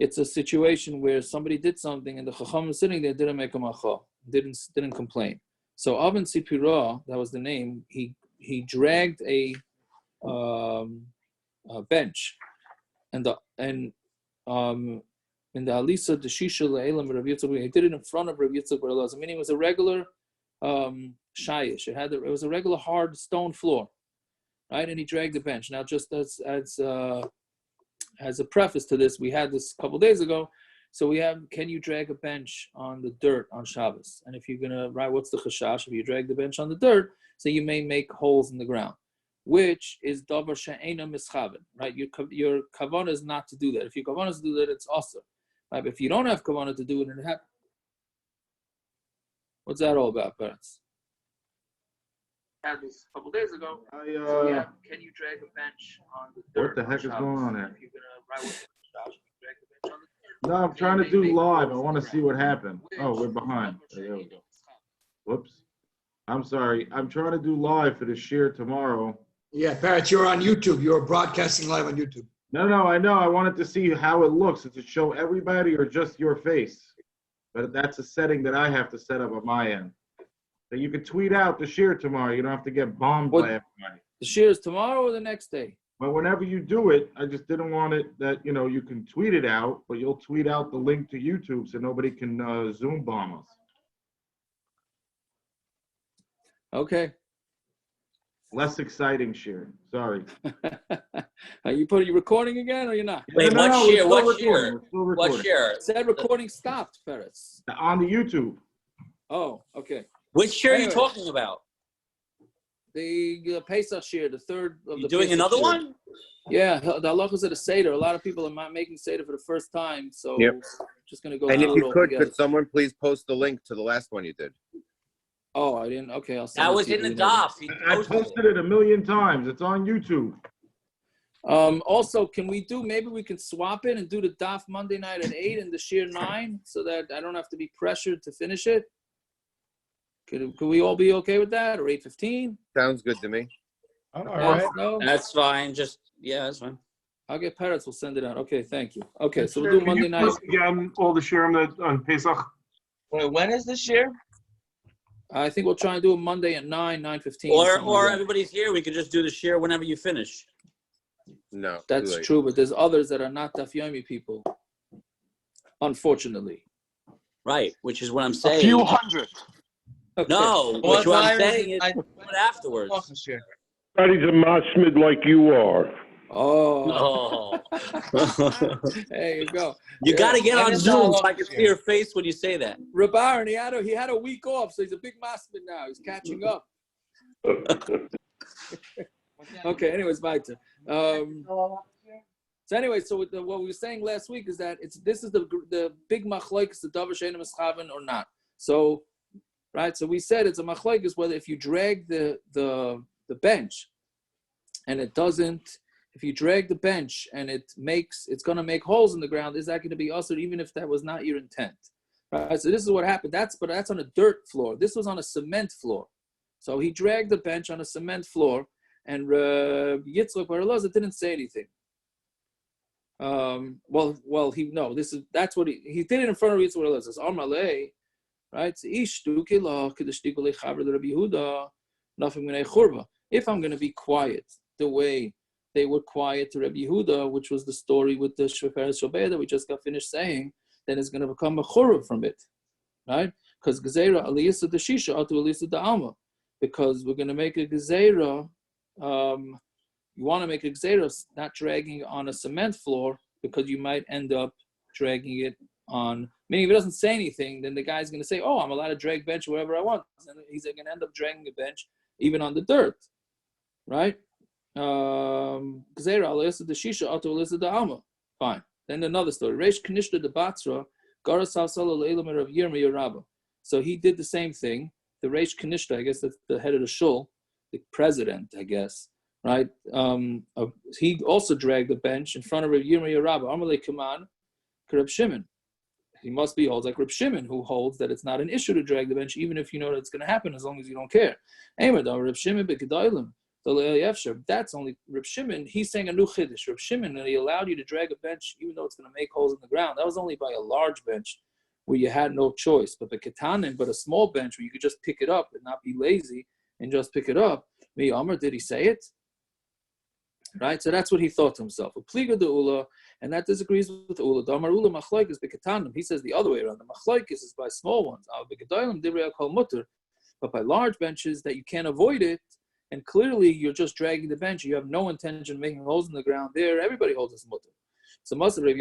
S3: it's a situation where somebody did something and the chacham was sitting there, didn't make a macha, didn't complain. So Avin Sipira, that was the name. He dragged a bench, and the Alisa the Shisha Le'elam Rav Yitzchak, he did it in front of Rav Yitzchak bar Elazar, meaning it was a regular shayish. It was a regular hard stone floor, right? And he dragged the bench. Now, just as a preface to this, we had this a couple days ago. So we have, can you drag a bench on the dirt on Shabbos? And if you're gonna, right, what's the chashash? If you drag the bench on the dirt, so you may make holes in the ground, which is davar she'ena mischaven, right? Your kavanah is not to do that. If your kavanah is to do that, it's also. Right? But if you don't have kavanah to do it, and it happens. What's that all about, parents? Had this a couple days ago. Can you drag a bench on the dirt?
S7: What the heck is going on there?
S3: If you're gonna ride with the chashash, drag the bench on the dirt.
S7: No, I'm trying to do live. I want to see what happened. Oh, we're behind. There we go. Whoops. I'm sorry. I'm trying to do live for the share tomorrow.
S9: Yeah, Parrot, you're on YouTube. You're broadcasting live on YouTube.
S7: No, I know. I wanted to see how it looks. Does it show everybody or just your face? But that's a setting that I have to set up on my end. So you can tweet out the share tomorrow. You don't have to get bombed by everybody.
S3: The share is tomorrow or the next day?
S7: But whenever you do it, I just didn't want it that, you can tweet it out, but you'll tweet out the link to YouTube so nobody can Zoom bomb us.
S3: Okay.
S7: Less exciting share. Sorry.
S3: Are you recording again or you're not?
S4: Wait,
S7: No,
S4: what share?
S7: What share?
S3: It said recording stopped, Ferris.
S7: On the YouTube.
S3: Oh, okay.
S4: Which share are you talking about?
S3: The Pesach share, the third of
S4: You
S3: the
S4: doing
S3: Pesach
S4: another
S3: share.
S4: one?
S3: Yeah, the halachos at a seder. A lot of people are not making seder for the first time, so just going to go
S10: And
S3: through
S10: if
S3: it
S10: you
S3: all
S10: could
S3: together.
S10: someone please post the link to the last one you did?
S3: Oh, I didn't. Okay, I'll send
S4: That
S3: it
S4: was
S3: to
S4: in the
S3: you.
S4: Daf.
S7: I posted it 1,000,000 times. It's on YouTube.
S3: Also, can we maybe we can swap it and do the Daf Monday night at 8 and the Shir 9 so that I don't have to be pressured to finish it? Could we all be okay with that, or 8:15?
S10: Sounds good to me.
S2: All right.
S3: No?
S4: That's fine. That's fine.
S3: I'll get parrots. We'll send it out. Okay, thank you. Okay, so we'll do Monday night.
S6: Again, all the share on Pesach.
S11: Wait, when is this year?
S3: I think we'll try and do it Monday at 9:15.
S4: Or everybody's here. We could just do the share whenever you finish.
S10: No.
S3: That's true, but there's others that are not Daf Yomi people. unfortunately.
S4: Right, which is what I'm
S1: A
S4: saying.
S1: few hundred.
S3: Okay.
S4: No,
S11: What
S4: which what I'm
S11: time is
S4: saying
S11: it?
S4: is what afterwards.
S11: Share.
S12: Everybody's a masmid like you are.
S3: Oh.
S4: Oh.
S3: There you go.
S4: You got to get
S11: When
S4: on
S11: is
S4: Zoom so
S11: Halachos
S4: I can see
S11: here?
S4: your face when you say that.
S3: Rabar, and he had a week off, so he's a big master now. He's catching up. Okay, anyways, weiter. So anyway, so with what we were saying last week is that this is the big machlokes, the davar she'eino mischaven or not. So, right, so we said it's a machlokes whether if you drag the bench and it doesn't, if you drag the bench and it's going to make holes in the ground, is that going to be also even if that was not your intent? Right, so this is what happened. That's on a dirt floor. This was on a cement floor. So he dragged the bench on a cement floor, and Yitzchak Bar Elazar didn't say anything. That's what he did it in front of Yitzchak Bar Elazar. Amalei, right? If I'm going to be quiet the way they were quiet to Rabbi Yehuda, which was the story with the Shofar Shobeh that we just got finished saying, then it's going to become a churah from it, right? Because Gezerah aliyasa the shisha atu aliyasa the alma, because we're going to make a Gezerah. You want to make a Gezerah not dragging on a cement floor because you might end up dragging it on. Meaning, if it doesn't say anything, then the guy's going to say, "Oh, I'm allowed to drag bench wherever I want," and he's going to end up dragging a bench even on the dirt, right? Gezerah aliyasa the shisha atu aliyasa the alma. Fine. Then another story. Reish Kanishta de Batzra, Garasal Sala Leilam of Yirmiyah Rabbah. So he did the same thing. The Reish Kanishta, I guess that's the head of the shul, the president, I guess, right? He also dragged the bench in front of Yirmiyah Rabbah. Amalei Kaman, Reb Shimon. He must be holds like Reb Shimon, who holds that it's not an issue to drag the bench, even if you know that it's going to happen, as long as you don't care. Reb Shimon be'kedailim. That's only Reb Shimon. He's saying a new chiddush. Reb Shimon, and he allowed you to drag a bench even though it's going to make holes in the ground. That was only by a large bench where you had no choice. But the ketanim, but a small bench where you could just pick it up and not be lazy and just pick it up. Me Amr, did he say it? Right. So that's what he thought to himself. A pliga de ula, and that disagrees with ula. Damar ula machlokes beketanim. He says the other way around. The machlokes is by small ones. But by large benches that you can't avoid it. And clearly, you're just dragging the bench. You have no intention of making holes in the ground there. Everybody holds this mutter. So, Moshe Rav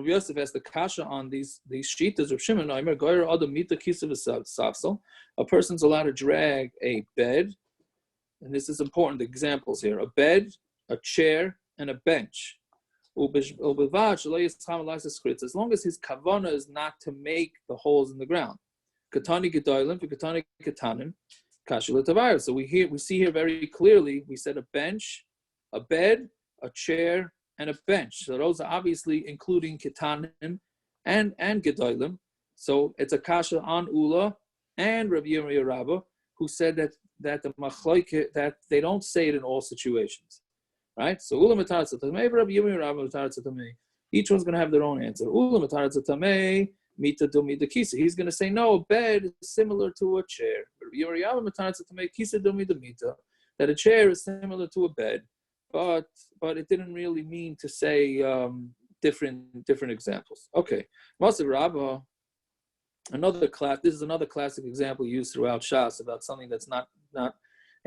S3: Yosef has the kasha on these shitas of Shimon. A person's allowed to drag a bed, and this is important. The examples here: a bed, a chair, and a bench. As long as his kavana is not to make the holes in the ground. Katani gedolim, katani katanim. So we see here very clearly, we said a bench, a bed, a chair, and a bench. So those are obviously including ketanim and gedolim. So it's a kasha on Ula and Rabbi Yirmiyah Rabbah, who said that the machlokes, that they don't say it in all situations. Right? So Ula mataratz tamei, Rabbi Yirmiyah Rabbah mataratz tamei. Each one's going to have their own answer. Ula mataratz tamei. Mita do mita kisa. He's going to say no. A bed is similar to a chair. That a chair is similar to a bed, but it didn't really mean to say different examples. Okay, Moshe Rabba. This is another classic example used throughout Shas about something that's not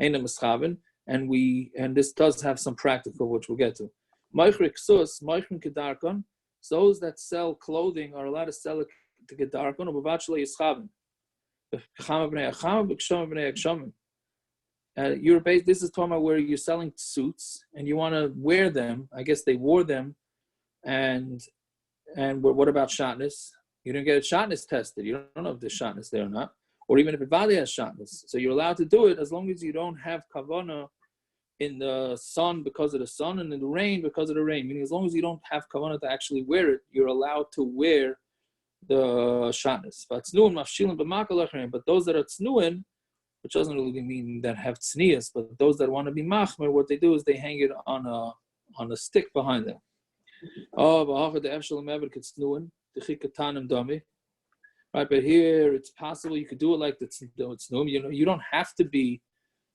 S3: eina mischaven, and this does have some practical, which we'll get to. Meichrik sus, meichrim kedarkon. Those that sell clothing are allowed to sell it to get darkon or bavachla yischaven. This is talking about where you're selling suits and you want to wear them. I guess they wore them, and what about Shatnez? You didn't get a Shatnez tested. You don't know if there's Shatnez there or not, or even if it valley has Shatnez. So you're allowed to do it as long as you don't have kavana in the sun because of the sun and in the rain because of the rain. Meaning, as long as you don't have kavanah to actually wear it, you're allowed to wear the Shatnez. But those that are tznuin, which doesn't really mean that have tznias, but those that want to be machmer, what they do is they hang it on a stick behind them. Right, but here it's possible you could do it like the tznuim. You don't have to be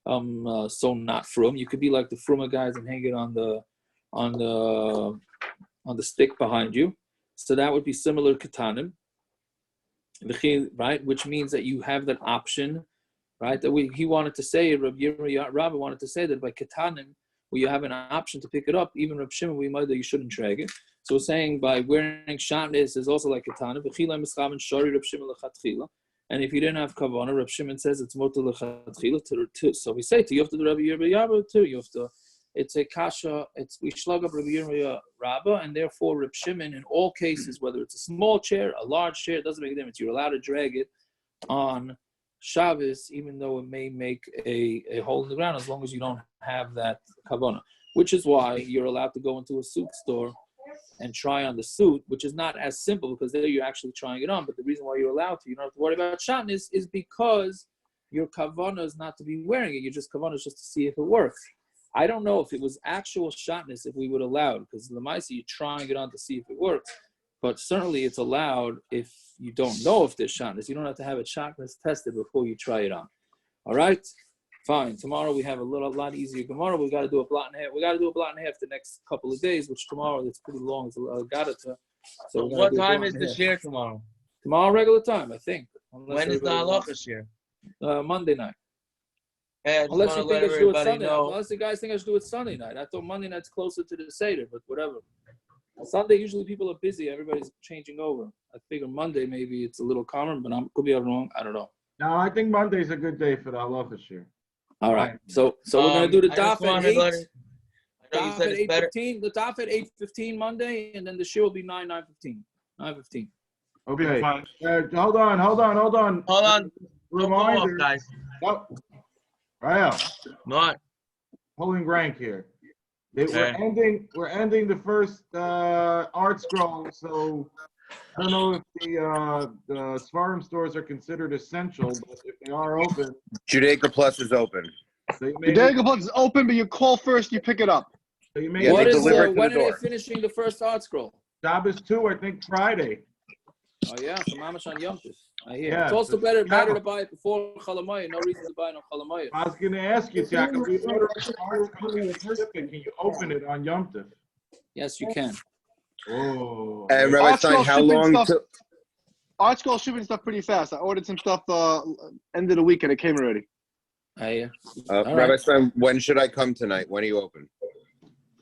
S3: so not frum. You could be like the fruma guys and hang it on the stick behind you. So that would be similar katanim, right? Which means that you have that option, right? That he wanted to say, Rava wanted to say that by katanim, where you have an option to pick it up, even Reb Shimon, we might that you shouldn't drag it. So we're saying by wearing Shatnez is also like katanim. And if you didn't have kavanah, Reb Shimon says it's motor lechatchila. So we say to you have to do Rabbi Yirmiyah too. You have to. It's a kasha. We slug up Rabbi Yirmiyah Rabba, and therefore Reb Shimon in all cases, whether it's a small chair, a large chair, it doesn't make a difference. You're allowed to drag it on Shabbos, even though it may make a hole in the ground, as long as you don't have that kavanah. Which is why you're allowed to go into a suit store and try on the suit, which is not as simple because there you're actually trying it on. But the reason why you're allowed to, you don't have to worry about Shatnez, is because your kavanah is not to be wearing it. Your kavanah is just to see if it works. I don't know if it was actual Shatnez if we would allow it, because Lamaisi, you're trying it on to see if it works. But certainly it's allowed if you don't know if there's Shatnez. You don't have to have it Shatnez tested before you try it on. All right? Fine. Tomorrow we have a lot easier Gemara. We got to do a blot and a half. We got to do a blot and a half the next couple of days, which tomorrow it's pretty long. It's a
S11: So what time is the share tomorrow?
S3: Tomorrow regular time, I think.
S11: When is the Halachos share?
S3: Monday night.
S11: Hey,
S3: Unless you think I should do it Sunday night. Unless the guys think I should do it Sunday night. I thought Monday night's closer to the Seder, but whatever. Sunday usually people are busy. Everybody's changing over. I figure Monday maybe it's a little calmer, but I could be wrong. I don't know.
S7: No, I think Monday's a good day for the Halachos share.
S3: All right, so we're gonna do the daf at 8.
S11: Daf at
S3: 8:15. The daf at 8:15 Monday, and then the share will be 9:15. 9:15.
S7: Okay. Hold on. Reminder,
S11: guys.
S7: Oh, right.
S11: Not
S7: Pulling rank here. We're ending the first art scroll, so I don't know if the Svarim stores are considered essential, but if they are open,
S10: Judaica Plus is open.
S7: So
S1: Judaica Plus is open, but you call first, you pick it up.
S7: So you
S10: Yeah, they deliver it to
S3: when
S10: the
S3: are
S10: door.
S3: they finishing the first art scroll?
S7: Shabbos 2, I think Friday.
S3: Oh yeah, so Mamash on Yom Tov. I hear.
S7: Yeah,
S3: It's also
S7: so
S3: better to buy it before Chalamayah. No reason to buy it on Chalamayah.
S7: I was going to ask you, Jack, if we order art scroll, can you open it on Yom Tov?
S3: Yes, you can.
S7: Oh.
S10: And Rabbi Stein, how long?
S1: Art scroll shipping stuff pretty fast. I ordered some stuff end of the week and it came already.
S10: Rabbi Stein, when should I come tonight? When are you open?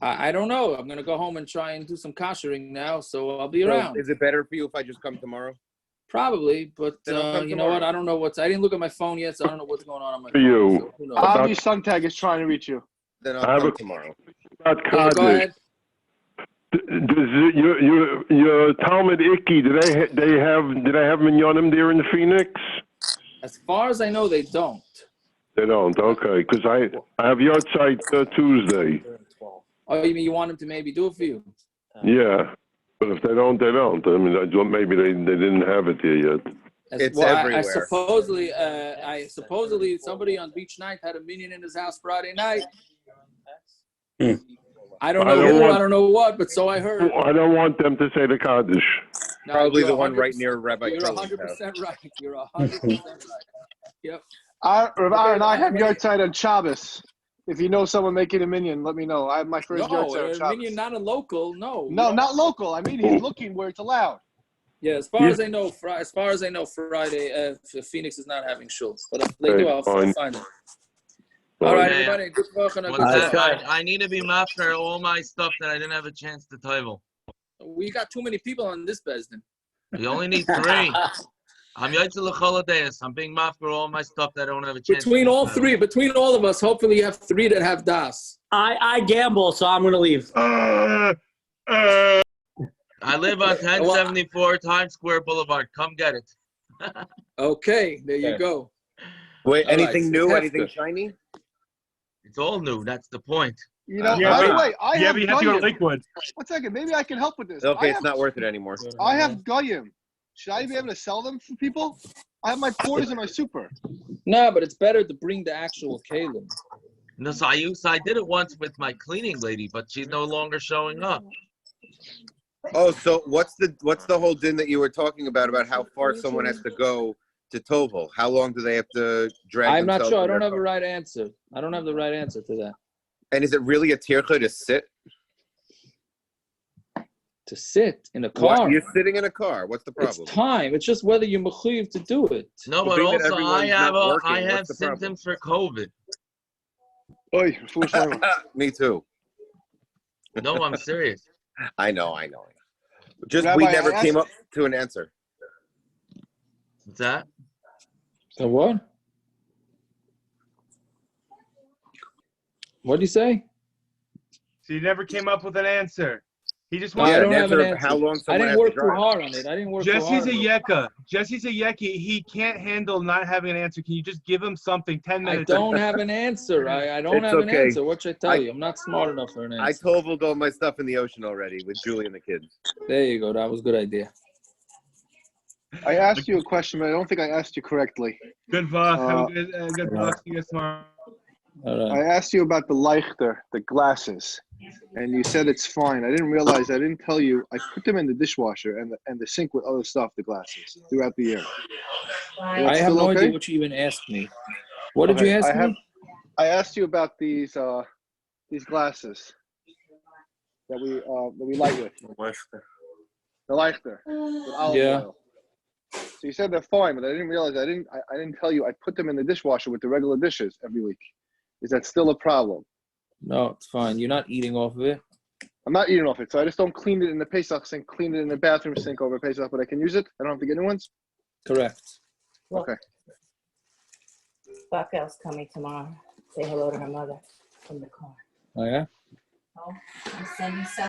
S3: I don't know. I'm going to go home and try and do some koshering now, so I'll be around.
S10: Is it better for you if I just come tomorrow?
S3: Probably, but you know what? I don't know I didn't look at my phone yet, so I don't know what's going on my phone.
S12: You.
S3: So who knows?
S1: Avi Suntag is trying to reach you.
S10: Then I'll come tomorrow.
S12: About
S3: Yeah, go ahead.
S12: Does your Talmud Icky, did I have minyanim there in Phoenix?
S3: As far as I know, they don't.
S12: They don't, okay, because I have yard site Tuesday.
S3: Oh, you mean you want them to maybe do it for you?
S12: Yeah, but if they don't, they don't. I mean, maybe they didn't have it there yet.
S10: It's everywhere.
S3: I supposedly somebody on beach night had a minion in his house Friday night. I don't know who, I don't know what, but so I heard.
S12: I don't want them to say the Kaddish.
S3: No,
S10: Probably the one right near Rabbi
S3: You're
S10: Crowley's
S3: 100% right. You're 100% right. Yep.
S1: Aaron, I have yard site on Shabbos. If you know someone making a minion, let me know. I have my first yard site on Shabbos.
S3: Minion, not a local. No.
S1: No, not local. I mean, he's looking where it's allowed.
S3: Yeah, as far as I know, Friday, Phoenix is not having shul. But if they do, I'll find it. All right, everybody. Good work.
S11: I need to be master all my stuff that I didn't have a chance to table.
S3: We got too many people on this Bezdin.
S11: We only need 3. I'm Yaitzel L'Choladeus. I'm being master all my stuff that I don't have a chance.
S3: Between all of us, hopefully you have 3 that have das.
S4: I gamble, so I'm gonna leave.
S11: I live on 1074 Times Square Boulevard. Come get it.
S3: Okay, there you go.
S10: Wait,
S3: All
S10: anything
S3: right,
S10: new?
S3: so
S10: Anything shiny?
S11: It's all new. That's the point.
S1: You know, by the way, I have
S2: you have to go to
S1: Goyim.
S2: Lakewood.
S1: 1 second, maybe I can help with this.
S10: Okay, it's not worth it anymore.
S1: I have Goyim. Should I be able to sell them for people? I have my porters and my super.
S3: No, but it's better to bring the actual kalim.
S11: No, so I did it once with my cleaning lady, but she's no longer showing up.
S10: Oh, so what's the whole din that you were talking about how far someone has to go to Tovel? How long do they have to drag?
S3: I'm not sure. I don't have the right answer. I don't have the right answer to that.
S10: And is it really a tircha to sit?
S3: To sit in a
S10: What?
S3: car.
S10: You're sitting in a car. What's the problem?
S3: It's time. It's just whether you're mechuyev to do it.
S11: No,
S10: But
S11: but
S10: being that
S11: also
S10: everyone's not working,
S11: I have
S10: what's the problem?
S11: symptoms for COVID.
S1: Oy, foolish language.
S10: Me too.
S11: No, I'm serious.
S10: I know. Just
S1: Rabbi,
S10: we never
S1: I
S10: came
S1: asked-
S10: up to an answer.
S11: What's that?
S3: So what? What do you say?
S2: So you never came up with an answer. He just
S3: No,
S2: wants
S3: I
S10: Yeah,
S3: don't
S10: an
S3: have an
S10: answer of
S3: answer.
S10: how long
S3: I
S10: someone
S3: didn't
S10: has to
S3: work too
S10: drive.
S3: hard on it. I didn't work too hard.
S2: Jesse's a
S3: on it.
S2: yekka. Jesse's a yeki. He can't handle not having an answer. Can you just give him something? 10
S3: I
S2: minutes.
S3: don't have an answer. I don't
S10: It's
S3: have an
S10: okay.
S3: answer. What should I tell you? I'm not smart enough for an
S10: I
S3: answer.
S10: totaled all my stuff in the ocean already with Julie and the kids.
S3: There you go. That was a good idea.
S1: I asked you a question, but I don't think I asked you correctly.
S2: Good vach. Have a good vach. See you guys tomorrow.
S3: All
S1: I
S3: right.
S1: asked you about the leichter, the glasses, and you said it's fine. I didn't realize, I didn't tell you, I put them in the dishwasher and the sink with other stuff, the glasses, throughout the year.
S3: I have no idea what you even asked me. What did you ask me?
S1: I asked you about these glasses that we light with. The leichter with olive
S3: Yeah.
S1: oil. So you said they're fine, but I didn't realize I didn't tell you I put them in the dishwasher with the regular dishes every week. Is that still a problem?
S3: No, it's fine. You're not eating off of it.
S1: I'm not eating off it, so I just don't clean it in the Pesach sink, clean it in the bathroom sink over Pesach, but I can use it? I don't have to get new ones?
S3: Correct.
S1: Okay.
S8: Buckel's coming tomorrow. Say hello to her mother from the car.
S3: Oh, yeah?
S8: Oh, I'll send you some.